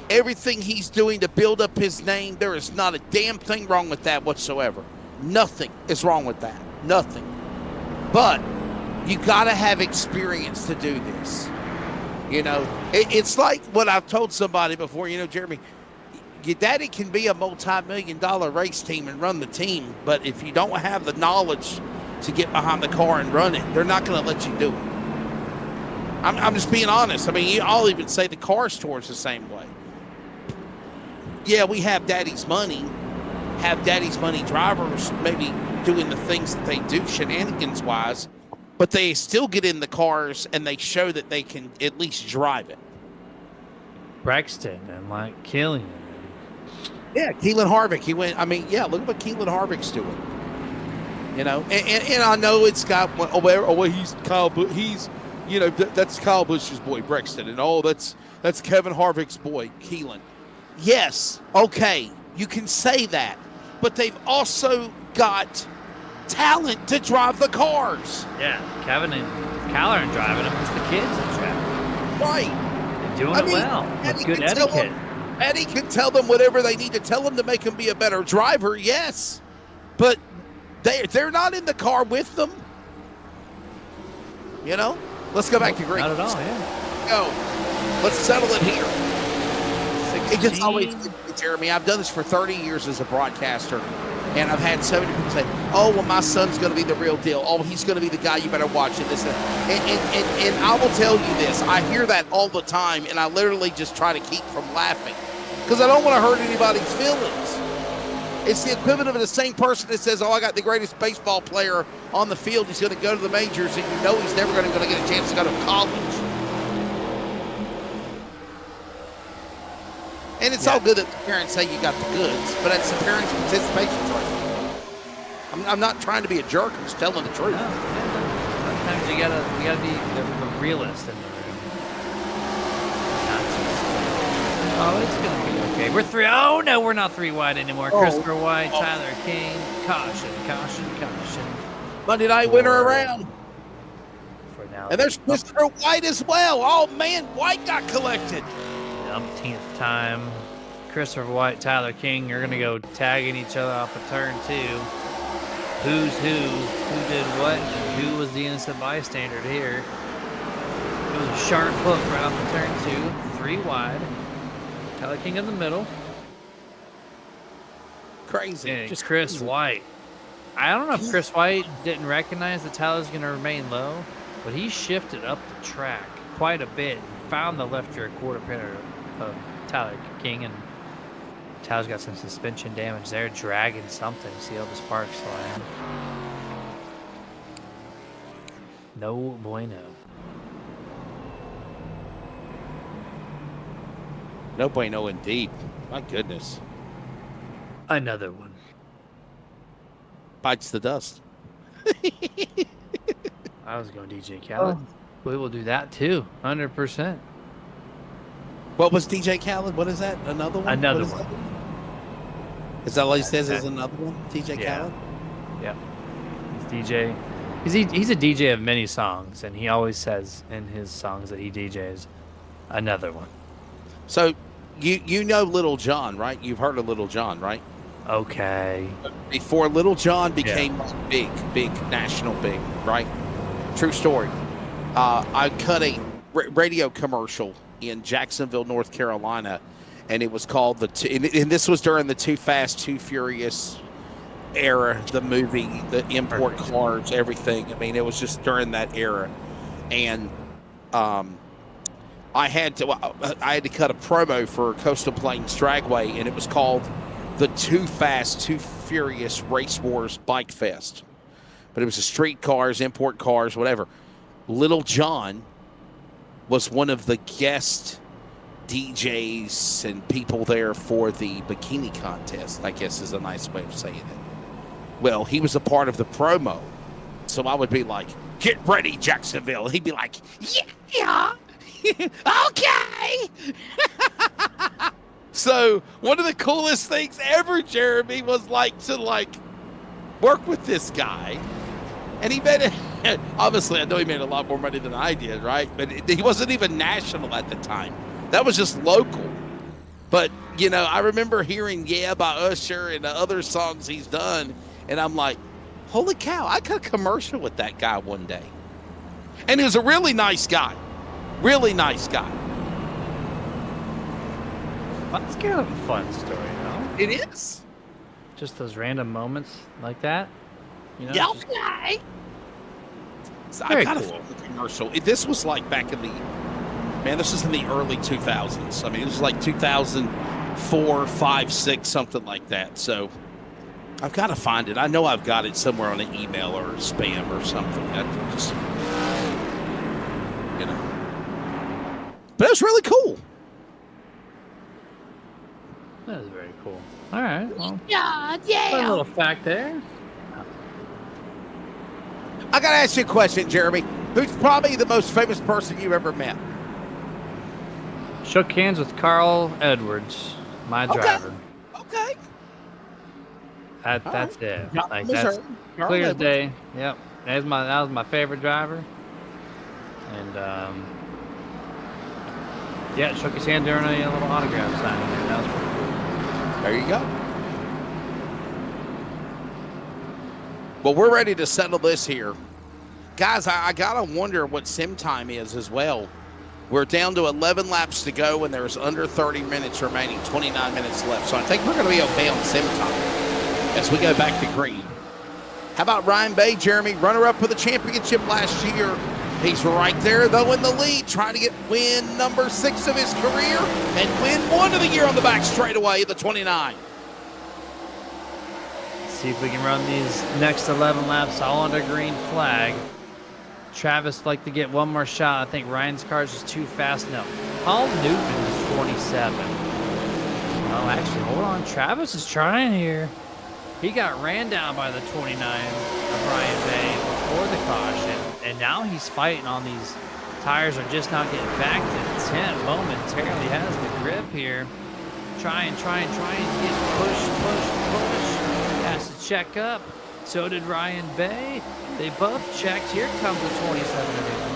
everything he's doing to build up his name. There is not a damn thing wrong with that whatsoever. Nothing is wrong with that. Nothing. But you got to have experience to do this. It's like what I've told somebody before, Jeremy, your daddy can be a multi-million-dollar race team and run the team, but if you don't have the knowledge to get behind the car and run it, they're not going to let you do it. I'm just being honest. I mean, I'll even say the car store's the same way. Yeah, we have daddy's money drivers maybe doing the things that they do shenanigans-wise, but they still get in the cars and they show that they can at least drive it. Braxton and like Killian. Yeah, Keelan Harvick. He went. I mean, yeah. Look at what Keelan Harvick's doing. And I know it's got. He's Kyle. He's, that's Kyle Busch's boy, Braxton, and that's Kevin Harvick's boy, Keelan. Yes, okay, you can say that, but they've also got talent to drive the cars. Yeah, Kevin and Kyle aren't driving them. It's the kids that drive them. Right. They're doing it well. With good etiquette. Eddie can tell them whatever they need to tell them to make them be a better driver, yes. But they're not in the car with them. Let's go back to Green. Not at all, yeah. Go. Let's settle it here. It just always, Jeremy, I've done this for 30 years as a broadcaster. And I've had so many people say, oh, well, my son's going to be the real deal. Oh, he's going to be the guy you better watch. And I will tell you this. I hear that all the time, and I literally just try to keep from laughing because I don't want to hurt anybody's feelings. It's the equivalent of the same person that says, oh, I got the greatest baseball player on the field. He's going to go to the majors, and you know he's never going to get a chance to go to college. And it's all good that the parents say you got the goods, but that's the parents' participation trophy. I'm not trying to be a jerk. I'm just telling the truth. No, sometimes you gotta be the realist in the room. Oh, it's gonna be okay. We're three. Oh no, we're not three wide anymore. Christopher White, Tyler King. Caution, caution, caution. Monday night winner around. For now. And there's Christopher White as well. Oh man, White got collected. Umpteenth time. Christopher White, Tyler King are going to go tagging each other off of turn 2. Who's who did what, and who was the innocent bystander here. It was a sharp hook right off of turn 2. 3 wide. Tyler King in the middle. Crazy. And just Chris crazy. White. I don't know if Chris White didn't recognize that Tyler's going to remain low, but he shifted up the track quite a bit. Found the left rear quarter panel of Tyler King, and Tyler's got some suspension damage there, dragging something. See how the sparks flying. No bueno. No bueno indeed. My goodness. Another one. Bites the dust. I was going DJ Khaled. We will do that too, 100%. What was DJ Khaled? What is that? Another one? Another What is one. that? Is that what he says is another one? DJ Khaled? Yeah. He's DJ. He's a DJ of many songs, and he always says in his songs that he DJs another one. So you know Little John, right? You've heard of Little John, right? Okay. Before Little John became big, national big, right? True story. I cut a radio commercial in Jacksonville, North Carolina, and it was called and this was during the Too Fast, Too Furious era, the movie, the import cars, everything. I mean, it was just during that era, and I had to cut a promo for Coastal Plains Dragway, and it was called the Too Fast, Too Furious Race Wars Bike Fest. But it was the street cars, import cars, whatever. Little John was one of the guest DJs and people there for the bikini contest, I guess is a nice way of saying it. Well, he was a part of the promo. So I would be like, get ready, Jacksonville. And he'd be like, yeah, okay. So one of the coolest things ever, Jeremy, was to work with this guy. And he made it, obviously I know he made a lot more money than I did, right? But he wasn't even national at the time. That was just local. But, I remember hearing Yeah by Usher and the other songs he's done. And I'm like, holy cow, I cut a commercial with that guy one day. And he was a really nice guy. Really nice guy. That's kind of a fun story, no? It is. Just those random moments like that. Yeah, okay. So I got a commercial. This was back in this was in the early 2000s. I mean, it was 2004, 5, 6, something like that. So I've got to find it. I know I've got it somewhere on an email or spam or something. That just, But it was really cool. That was very cool. All right. Well, yeah. A little fact there. I got to ask you a question, Jeremy. Who's probably the most famous person you've ever met? Shook hands with Carl Edwards, my driver. Okay. That's it. Got That's Missouri. Carl clear as Edwards. day. Yep. That was my favorite driver. And shook his hand during a little autograph signing there. That was pretty cool. There you go. Well, we're ready to settle this here. Guys, I got to wonder what sim time is as well. We're down to 11 laps to go, and there's under 30 minutes remaining, 29 minutes left. So I think we're going to be okay on sim time. as we go back to green. How about Ryan Bay, Jeremy, runner-up for the championship last year. He's right there, though, in the lead, trying to get win number 6 of his career and win 1 of the year on the back straightaway, the 29. See if we can run these next 11 laps all under green flag. Travis would like to get one more shot. I think Ryan's car is just too fast. No. Paul Newton is 27. Oh, actually, hold on. Travis is trying here. He got ran down by the 29 of Ryan Bay before the caution, and now he's fighting on these tires are just not getting back to the 10. Momentarily has the grip here. Trying to get push. Has to check up. So did Ryan Bay. They both checked. Here comes the 27 of Newton.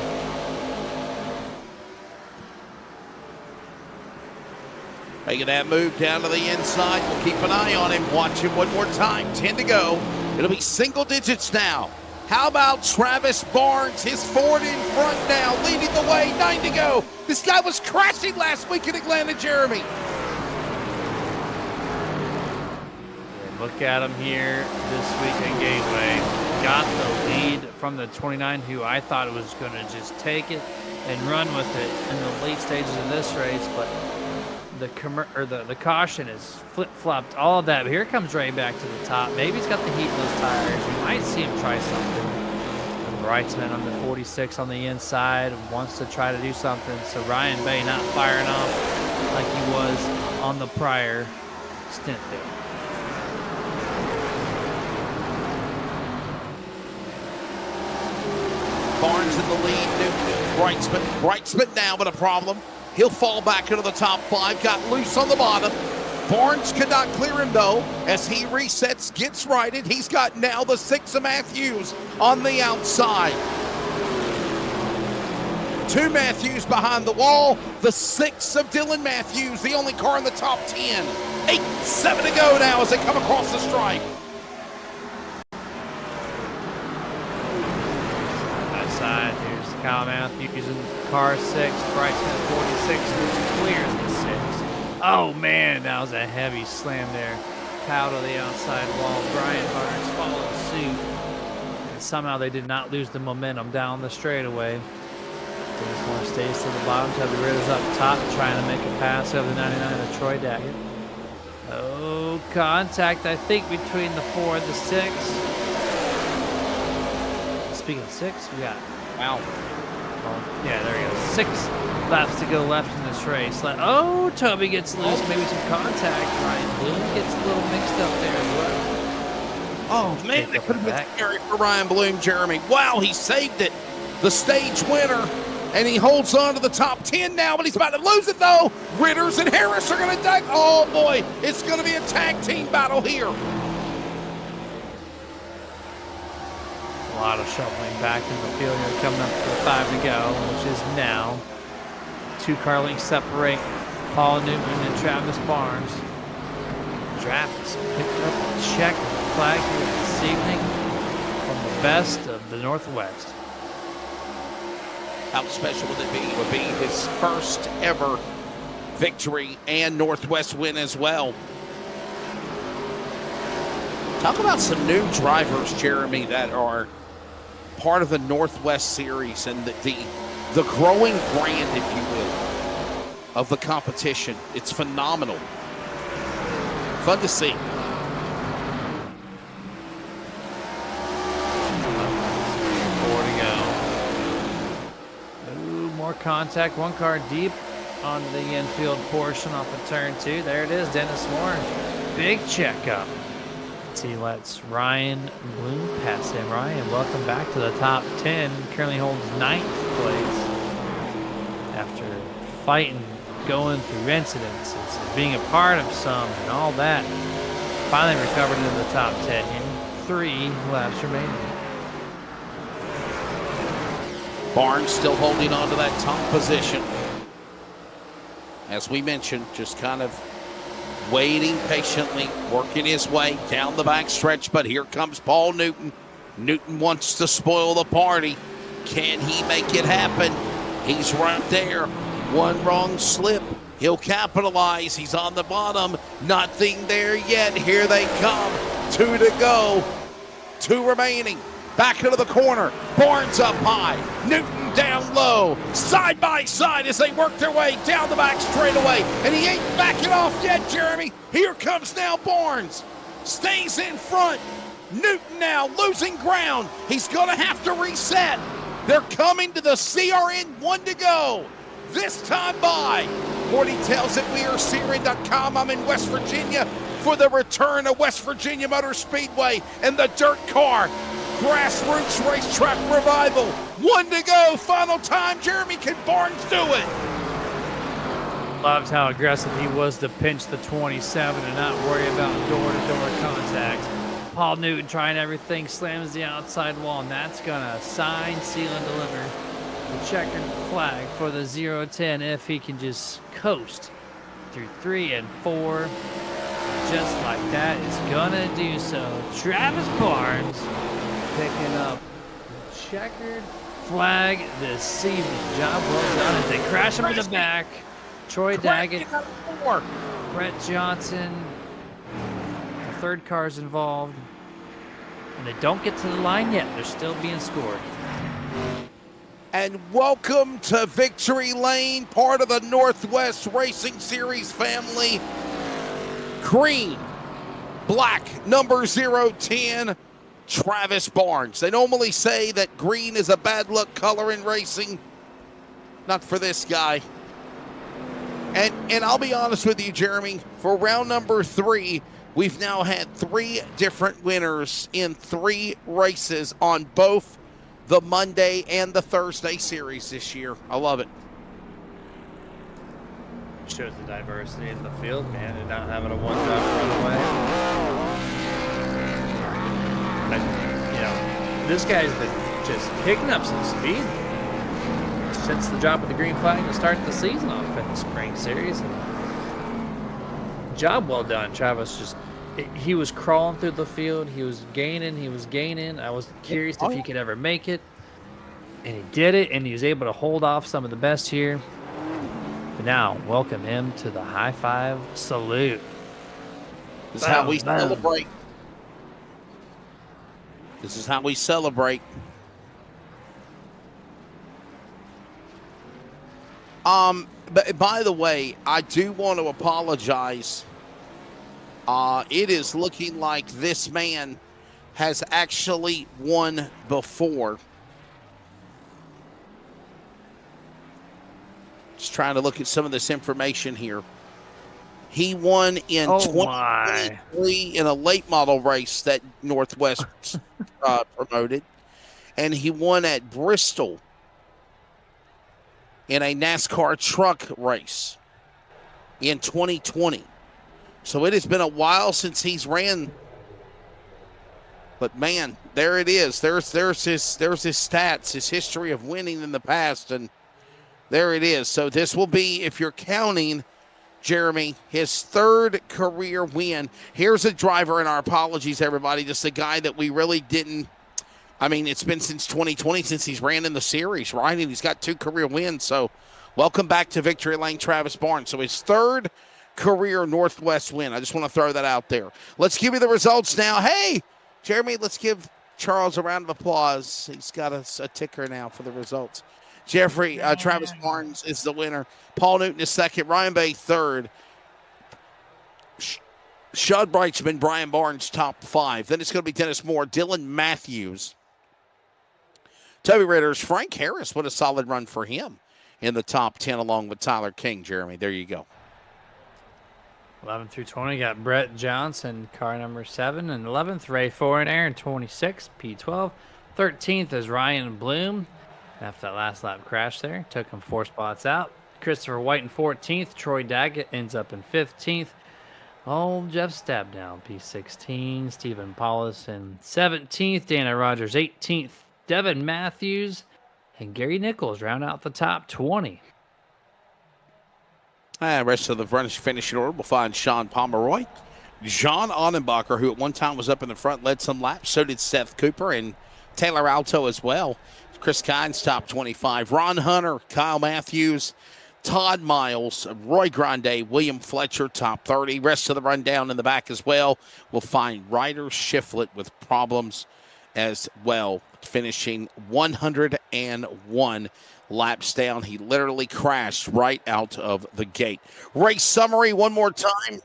Making that move down to the inside. We'll keep an eye on him. Watch him one more time. 10 to go. It'll be single digits now. How about Travis Barnes? His Ford in front now, leading the way. 9 to go. This guy was crashing last week in Atlanta, Jeremy. Look at him here this week in Gateway. Got the lead from the 29, who I thought was going to just take it and run with it in the late stages of this race, but the caution is flip-flopped, all of that. But here comes Ray back to the top. Maybe he's got the heat in those tires. You might see him try something. Brightsman on the 46 on the inside wants to try to do something. So Ryan Bay not firing off like he was on the prior stint there. Barnes in the lead. Brightsman now, but a problem. He'll fall back into the top 5. Got loose on the bottom. Barnes could not clear him, though, as he resets, gets righted. He's got now the 6 of Matthews on the outside. 2 Matthews behind the wall. The 6 of Dylan Matthews, the only car in the top 10. 8-7 to go now as they come across the stripe. Side. Here's Kyle Matthews in car 6, Brightsman 46, which clears the 6. Oh man, that was a heavy slam there. Kyle to the outside wall. Brian Barnes followed suit. And somehow they did not lose the momentum down the straightaway. Dennis stays to the bottom. Tubby Ritter's up top trying to make a pass over the 99 of Troy Daggett. Oh, contact, I think, between the 4 and the 6. Speaking of 6, we got, wow. Oh, yeah, there he goes. 6 laps to go left in this race. Oh, Toby gets loose, maybe some contact. Ryan Bloom gets a little mixed up there as well. Oh, man, that could have been scary for Ryan Bloom, Jeremy. Wow, he saved it. The stage winner, and he holds on to the top 10 now, but he's about to lose it, though. Ritters and Harris are going to tag. Oh, boy, it's going to be a tag team battle here. A lot of shuffling back in the field here, coming up to 5 to go, which is now. 2 car lengths separate Paul Newton and Travis Barnes. Travis picked up a check flag here this evening from the best of the Northwest. How special would it be? It would be his first ever victory and Northwest win as well. Talk about some new drivers, Jeremy, that are part of the Northwest Series and the growing brand, if you will, of the competition. It's phenomenal. Fun to see. 4 to go. Ooh, more contact. 1 car deep on the infield portion off of turn 2. There it is, Dennis Moore. Big checkup. He lets Ryan Bloom pass him. Ryan, welcome back to the top 10. Currently holds 9th place after fighting, going through incidents, and being a part of some and all that. Finally recovered into the top 10 here. 3 laps remaining. Barnes still holding on to that top position. As we mentioned, just kind of waiting patiently, working his way down the back stretch, but here comes Paul Newton. Newton wants to spoil the party. Can he make it happen? He's right there. 1 wrong slip. He'll capitalize. He's on the bottom. Nothing there yet. Here they come. 2 to go. 2 remaining. Back into the corner. Barnes up high. Newton down low. Side by side as they work their way down the back straightaway. And he ain't backing off yet, Jeremy. Here comes now Barnes. Stays in front. Newton now losing ground. He's going to have to reset. They're coming to the CRN, 1 to go. This time by. More details at WeAreCRN.com. I'm in West Virginia for the return of West Virginia Motor Speedway and the dirt car grassroots racetrack revival. 1 to go, final time. Jeremy, can Barnes do it? Loved how aggressive he was to pinch the 27 and not worry about door-to-door contact. Paul Newton trying everything, slams the outside wall, and that's gonna sign, seal, and deliver the checkered flag for the 0-10 if he can just coast through 3 and 4. Just like that is gonna do so. Travis Barnes picking up the checkered flag this evening. Job well done as they crash him in the back. Troy Daggett, Brett Johnson, the third car's involved. And they don't get to the line yet. They're still being scored. And welcome to Victory Lane, part of the Northwest Racing Series family. Green, black, number 010, Travis Barnes. They normally say that green is a bad luck color in racing. Not for this guy. And I'll be honest with you, Jeremy, for round number 3, we've now had 3 different winners in 3 races on both the Monday and the Thursday series this year. I love it. Shows the diversity in the field, man, and not having a one-drop runaway. This guy's been just picking up some speed since the drop of the green flag to start the season off in the spring series. Job well done, Travis. He was crawling through the field. He was gaining. I was curious if he could ever make it. And he did it, and he was able to hold off some of the best here. But now, welcome him to the high five salute. This is how we celebrate. This is how we celebrate. But by the way, I do want to apologize. It is looking like this man has actually won before. Just trying to look at some of this information here. He won in 2023 in a late model race that Northwest promoted. And he won at Bristol in a NASCAR truck race in 2020. So it has been a while since he's ran. But man, there it is. There's his stats, his history of winning in the past, and there it is. So this will be, if you're counting, Jeremy, his 3rd career win. Here's a driver, and our apologies, everybody. Just a guy that we really didn't. I mean, it's been since 2020 since he's ran in the series, right? And he's got 2 career wins. So welcome back to Victory Lane, Travis Barnes. So his 3rd career Northwest win. I just want to throw that out there. Let's give you the results now. Hey, Jeremy, let's give Charles a round of applause. He's got a ticker now for the results. Jeffrey, Travis Barnes is the winner. Paul Newton is 2nd. Ryan Bay 3rd. Shad Breitzman, Brian Barnes, top 5. Then it's going to be Dennis Moore, Dylan Matthews, Toby Ritters, Frank Harris. What a solid run for him in the top 10 along with Tyler King, Jeremy. There you go. 11 through 20 got Brett Johnson, car number 7. And 11th, Ray Foreign Aaron, 26, P12. 13th is Ryan Bloom. After that last lap crash there, took him 4 spots out. Christopher White in 14th. Troy Daggett ends up in 15th. Old Jeff Stabdown, P16. Stephen Paulus in 17th. Dana Rogers, 18th. Devin Matthews and Gary Nichols round out the top 20. Rest of the finishing order, we'll find Sean Pomeroy. John Onnenbacher, who at one time was up in the front, led some laps. So did Seth Cooper and Taylor Alto as well. Chris Kynes, top 25. Ron Hunter, Kyle Matthews. Todd Miles, Roy Grande, William Fletcher, top 30. Rest of the rundown in the back as well. We'll find Ryder Shiflett with problems as well, finishing 101 laps down. He literally crashed right out of the gate. Race summary one more time.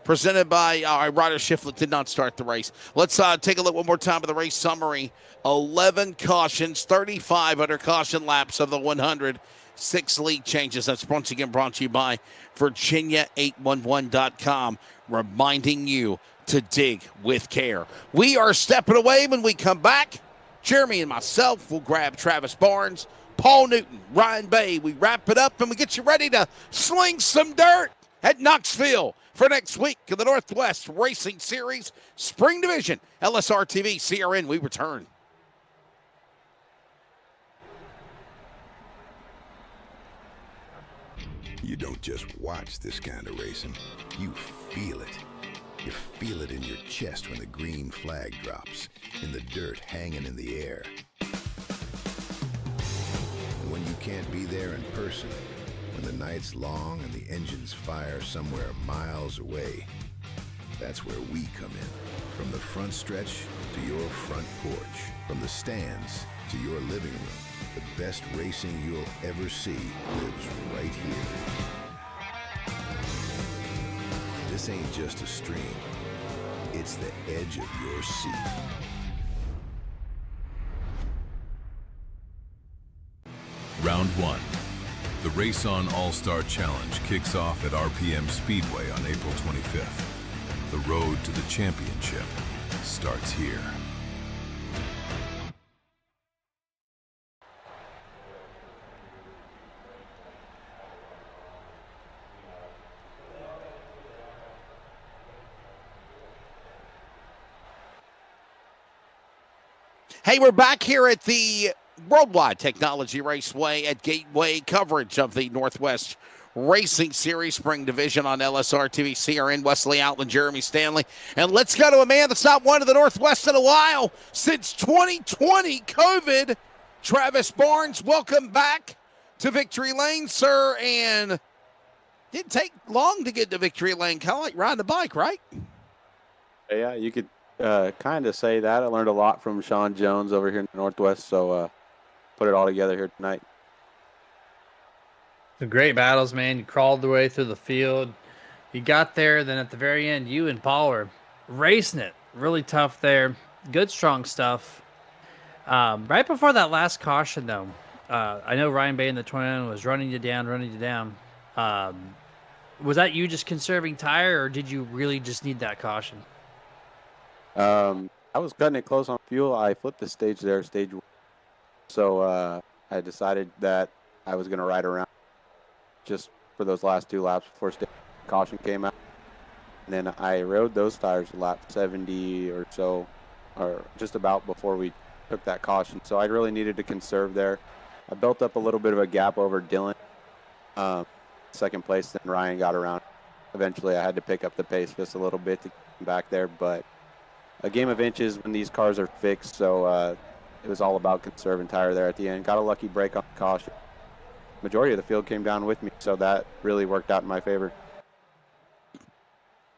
Presented by Ryder Shiflett did not start the race. Let's take a look one more time at the race summary. 11 cautions, 35 under caution laps of the 100. 6 lead changes. That's once again brought to you by Virginia811.com, reminding you to dig with care. We are stepping away. When we come back, Jeremy and myself will grab Travis Barnes, Paul Newton, Ryan Bay. We wrap it up and we get you ready to sling some dirt at Knoxville for next week in the Northwest Racing Series Spring Division. LSRTV, CRN, we return. You don't just watch this kind of racing, you feel it. You feel it in your chest when the green flag drops, in the dirt hanging in the air. And when you can't be there in person, when the night's long and the engines fire somewhere miles away, that's where we come in. From the front stretch to your front porch, from the stands to your living room, the best racing you'll ever see lives right here. This ain't just a stream, it's the edge of your seat. Round 1. The Race On All-Star Challenge kicks off at RPM Speedway on April 25th. The road to the championship starts here. Hey, we're back here at the Worldwide Technology Raceway at Gateway, coverage of the Northwest Racing Series Spring Division on LSRTV, CRN, Wesley Outland, Jeremy Stanley. And let's go to a man that's not won to the Northwest in a while, since 2020, COVID. Travis Barnes, welcome back to Victory Lane, sir. And didn't take long to get to Victory Lane, kind of like riding a bike, right? Yeah, you could kind of say that. I learned a lot from Sean Jones over here in the Northwest, so put it all together here tonight. Some great battles, man. You crawled the way through the field. You got there, then at the very end, you and Paul are racing it. Really tough there. Good, strong stuff. Right before that last caution, though, I know Ryan Bay in the 29 was running you down. Was that you just conserving tire, or did you really just need that caution? I was cutting it close on fuel. I flipped the stage there, stage 1. So I decided that I was going to ride around just for those last 2 laps before caution came out. And then I rode those tires lap 70 or so, or just about before we took that caution. So I really needed to conserve there. I built up a little bit of a gap over Dylan. Second place, then Ryan got around. Eventually I had to pick up the pace just a little bit to get back there, but a game of inches when these cars are fixed, so it was all about conserving tire there at the end. Got a lucky break on caution. Majority of the field came down with me, so that really worked out in my favor.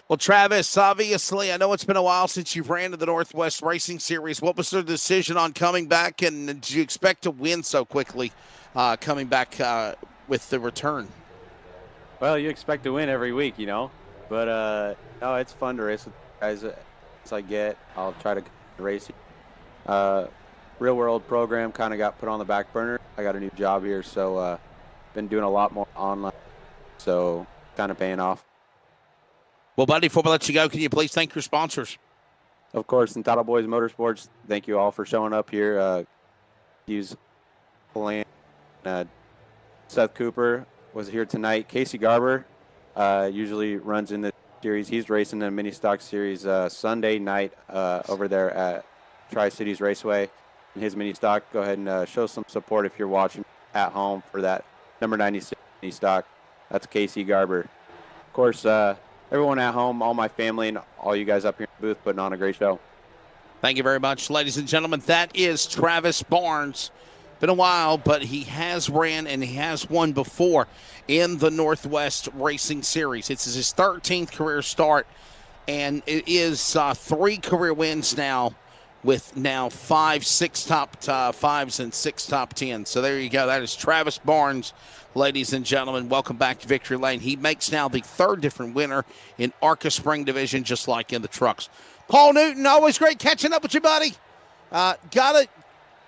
Well, Travis, obviously, I know it's been a while since you've ran to the Northwest Racing Series. What was the decision on coming back, and did you expect to win so quickly coming back with the return? Well, you expect to win every week, you know, but no, it's fun to race with guys. As I get, I'll try to race. Real world program kind of got put on the back burner. I got a new job here, so been doing a lot more online, so kind of paying off. Well, buddy, before we let you go, can you please thank your sponsors? Of course, Entitled Boys Motorsports. Thank you all for showing up here. Use Plan. Seth Cooper was here tonight. Casey Garber usually runs in the series. He's racing the mini stock series Sunday night over there at Tri-Cities Raceway in his mini stock. Go ahead and show some support if you're watching at home for that number 96 mini stock. That's Casey Garber. Of course, everyone at home, all my family, and all you guys up here in the booth putting on a great show. Thank you very much, ladies and gentlemen. That is Travis Barnes Been a while, but he has ran and he has won before in the Northwest Racing Series. It's his 13th career start, and it is 3 career wins now, with now 6 top 5s and 6 top 10s. So there you go. That is Travis Barnes, ladies and gentlemen. Welcome back to Victory Lane. He makes now the 3rd different winner in ARCA Spring Division, just like in the trucks. Paul Newton, always great catching up with you, buddy. Gotta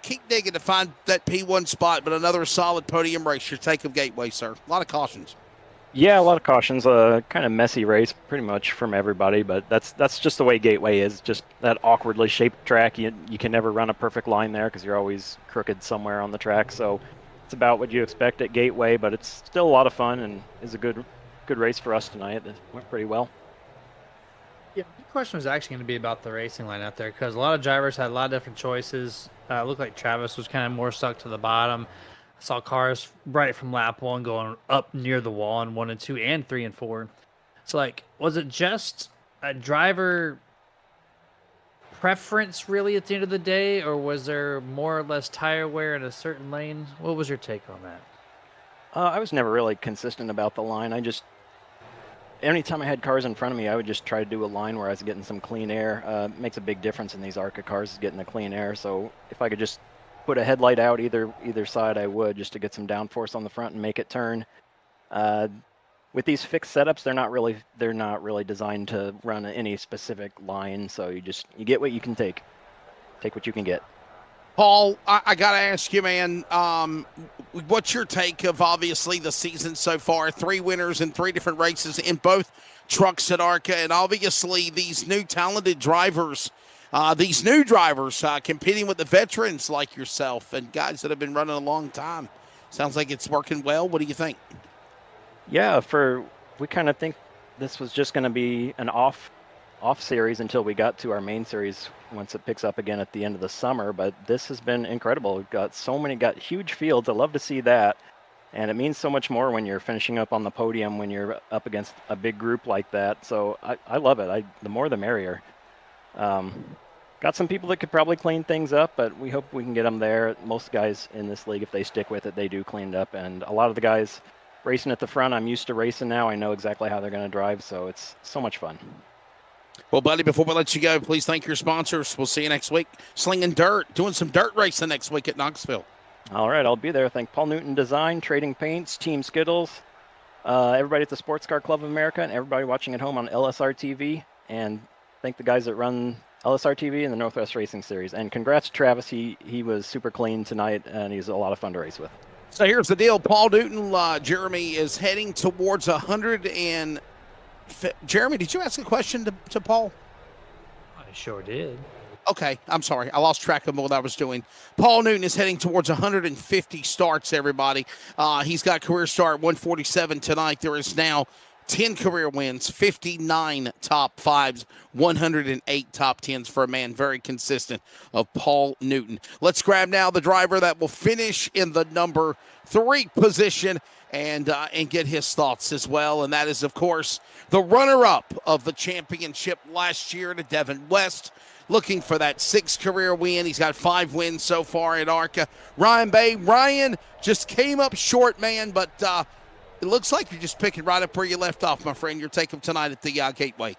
keep digging to find that P1 spot, but another solid podium race. Your take of Gateway, sir. A lot of cautions. Yeah, a lot of cautions. Kind of messy race, pretty much from everybody, but that's just the way Gateway is. Just that awkwardly shaped track. You can never run a perfect line there because you're always crooked somewhere on the track. So it's about what you expect at Gateway, but it's still a lot of fun and is a good race for us tonight. It went pretty well. Yeah, the question was actually going to be about the racing line out there because a lot of drivers had a lot of different choices. It looked like Travis was kind of more stuck to the bottom. I saw cars right from lap 1 going up near the wall in 1 and 2 and 3 and 4. So, like, was it just a driver preference really at the end of the day, or was there more or less tire wear in a certain lane? What was your take on that? I was never really consistent about the line. Anytime I had cars in front of me, I would just try to do a line where I was getting some clean air. Makes a big difference in these ARCA cars, is getting the clean air. So if I could just put a headlight out either side, I would, just to get some downforce on the front and make it turn. With these fixed setups, they're not really designed to run any specific line. So you get what you can take what you can get. Paul, I got to ask you, man, what's your take of, obviously, the season so far? 3 winners in 3 different races in both trucks at ARCA, and obviously these new talented drivers, competing with the veterans like yourself and guys that have been running a long time. Sounds like it's working well. What do you think? Yeah, we kind of think this was just going to be an off series until we got to our main series once it picks up again at the end of the summer. But this has been incredible. We've got huge fields. I love to see that. And it means so much more when you're finishing up on the podium, when you're up against a big group like that. So I love it. The more the merrier. Got some people that could probably clean things up, but we hope we can get them there. Most guys in this league, if they stick with it, they do clean it up. And a lot of the guys racing at the front, I'm used to racing now. I know exactly how they're going to drive, so it's so much fun. Well, buddy, before we let you go, please thank your sponsors. We'll see you next week. Slinging dirt, doing some dirt racing next week at Knoxville. All right, I'll be there. Thank Paul Newton Design, Trading Paints, Team Skittles, everybody at the Sports Car Club of America, and everybody watching at home on LSRTV. And thank the guys that run LSRTV and the Northwest Racing Series. And congrats to Travis. He was super clean tonight, and he's a lot of fun to race with. So here's the deal. Paul Newton, Jeremy, is heading towards 100 and... Jeremy, did you ask a question to Paul? I sure did. Okay, I'm sorry. I lost track of what I was doing. Paul Newton is heading towards 150 starts, everybody. He's got career start 147 tonight. There is now 10 career wins, 59 top 5s, 108 top 10s for a man very consistent of Paul Newton. Let's grab now the driver that will finish in the number 3 position and get his thoughts as well. And that is, of course, the runner-up of the championship last year to Devin West, looking for that 6th career win. He's got 5 wins so far at ARCA. Ryan Bay. Ryan just came up short, man, but it looks like you're just picking right up where you left off, my friend. Your take of tonight at the Gateway.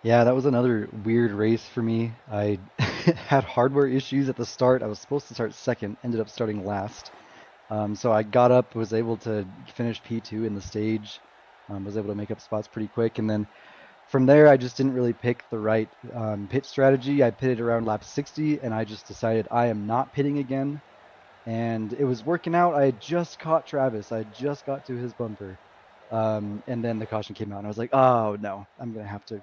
Yeah, that was another weird race for me. I had hardware issues at the start. I was supposed to start second, ended up starting last. So I got up, was able to finish P2 in the stage, was able to make up spots pretty quick. And then from there, I just didn't really pick the right pit strategy. I pitted around lap 60, and I just decided I am not pitting again. And it was working out. I had just caught Travis. I just got to his bumper. And then the caution came out, and I was like, oh, no, I'm going to have to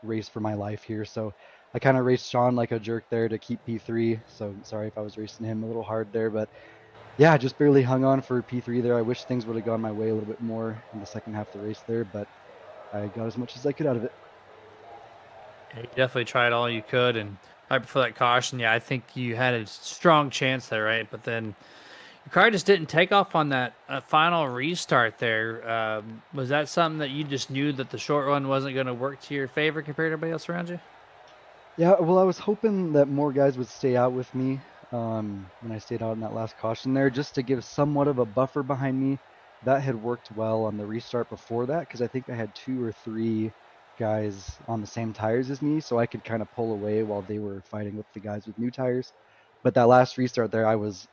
race for my life here. So I kind of raced Sean like a jerk there to keep P3. So sorry if I was racing him a little hard there, but yeah, just barely hung on for P3 there. I wish things would have gone my way a little bit more in the second half of the race there, but I got as much as I could out of it. Yeah, you definitely tried all you could, and right before that caution, yeah, I think you had a strong chance there, right? But then your car just didn't take off on that final restart there. Was that something that you just knew that the short run wasn't going to work to your favor compared to everybody else around you? Yeah, well, I was hoping that more guys would stay out with me. when I stayed out in that last caution there, just to give somewhat of a buffer behind me. That had worked well on the restart before that, because I think I had 2 or 3 guys on the same tires as me, so I could kind of pull away while they were fighting with the guys with new tires. But that last restart there, I was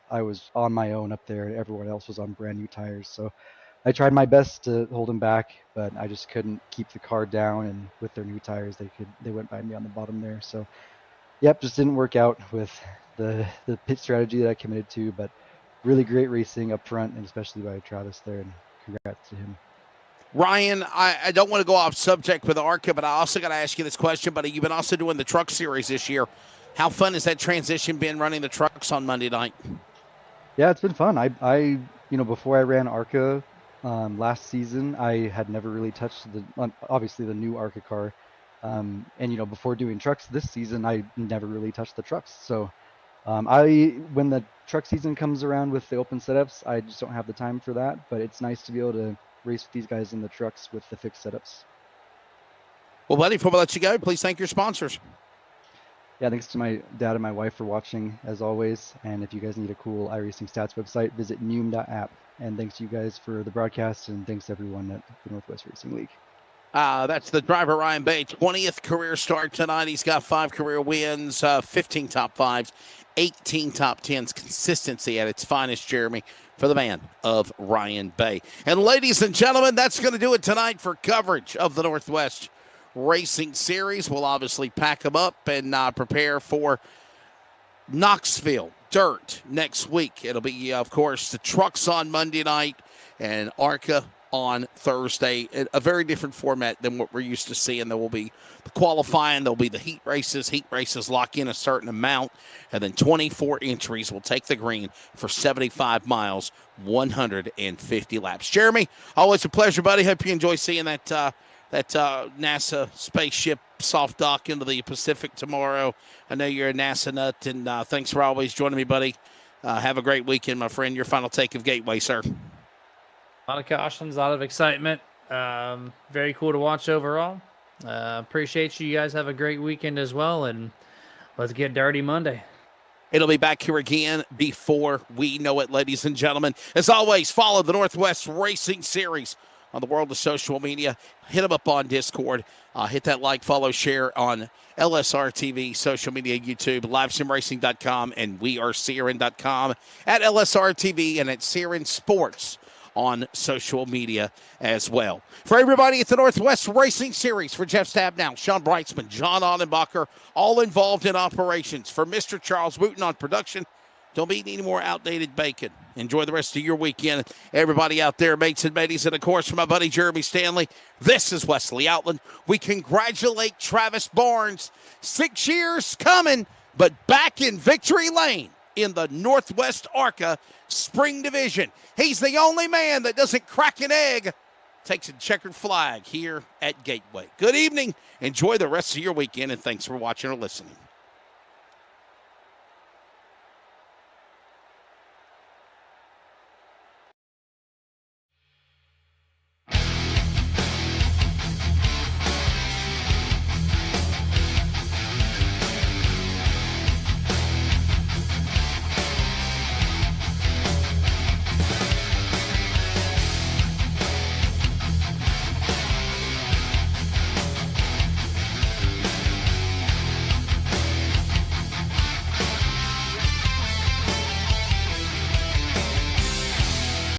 on my own up there, and everyone else was on brand new tires. So I tried my best to hold them back, but I just couldn't keep the car down. And with their new tires, they went by me on the bottom there. So, yep, just didn't work out with the pit strategy that I committed to. But really great racing up front, and especially by Travis there. And congrats to him. Ryan, I don't want to go off subject with ARCA, but I also got to ask you this question, buddy. You've been also doing the truck series this year. How fun has that transition been running the trucks on Monday night? Yeah, it's been fun. I before I ran ARCA last season, I had never really touched obviously the new ARCA car. And before doing trucks this season, I never really touched the trucks. So when the truck season comes around with the open setups, I just don't have the time for that. But it's nice to be able to race with these guys in the trucks with the fixed setups. Well, buddy, before we let you go, please thank your sponsors. Yeah, thanks to my dad and my wife for watching, as always. And if you guys need a cool iRacing stats website, visit neum.app. And thanks to you guys for the broadcast, and thanks to everyone at the Northwest Racing League. That's the driver, Ryan Bay. 20th career start tonight. He's got 5 career wins, 15 top 5s, 18 top 10s. Consistency at its finest, Jeremy, for the man of Ryan Bay. And ladies and gentlemen, that's going to do it tonight for coverage of the Northwest Racing Series. We'll obviously pack them up and prepare for Knoxville Dirt next week. It'll be, of course, the trucks on Monday night and ARCA on Thursday. A very different format than what we're used to seeing. There will be the qualifying, there'll be the heat races. Heat races lock in a certain amount, and then 24 entries will take the green for 75 miles, 150 laps. Jeremy, always a pleasure, buddy. Hope you enjoy seeing that NASA spaceship soft dock into the Pacific tomorrow. I know you're a NASA nut, and thanks for always joining me, buddy. Have a great weekend, my friend. Your final take of Gateway, sir. A lot of cautions, a lot of excitement. Very cool to watch overall. Appreciate you guys. Have a great weekend as well, and let's get dirty Monday. It'll be back here again before we know it, ladies and gentlemen. As always, follow the Northwest Racing Series on the world of social media. Hit them up on Discord. Hit that like, follow, share on LSRTV, social media, YouTube, livesimracing.com, and weareCRN.com, at LSRTV, and at CRN Sports on social media as well. For everybody at the Northwest Racing Series, for Jeff Stabnow, Sean Breitzman, John Allenbacher, all involved in operations. For Mr. Charles Wooten on production, don't eat any more outdated bacon. Enjoy the rest of your weekend. Everybody out there, mates and mateys, and of course, for my buddy Jeremy Stanley, this is Wesley Outland. We congratulate Travis Barnes. 6 years coming, but back in victory lane in the Northwest ARCA Spring Division. He's the only man that doesn't crack an egg, takes a checkered flag here at Gateway. Good evening. Enjoy the rest of your weekend, and thanks for watching or listening.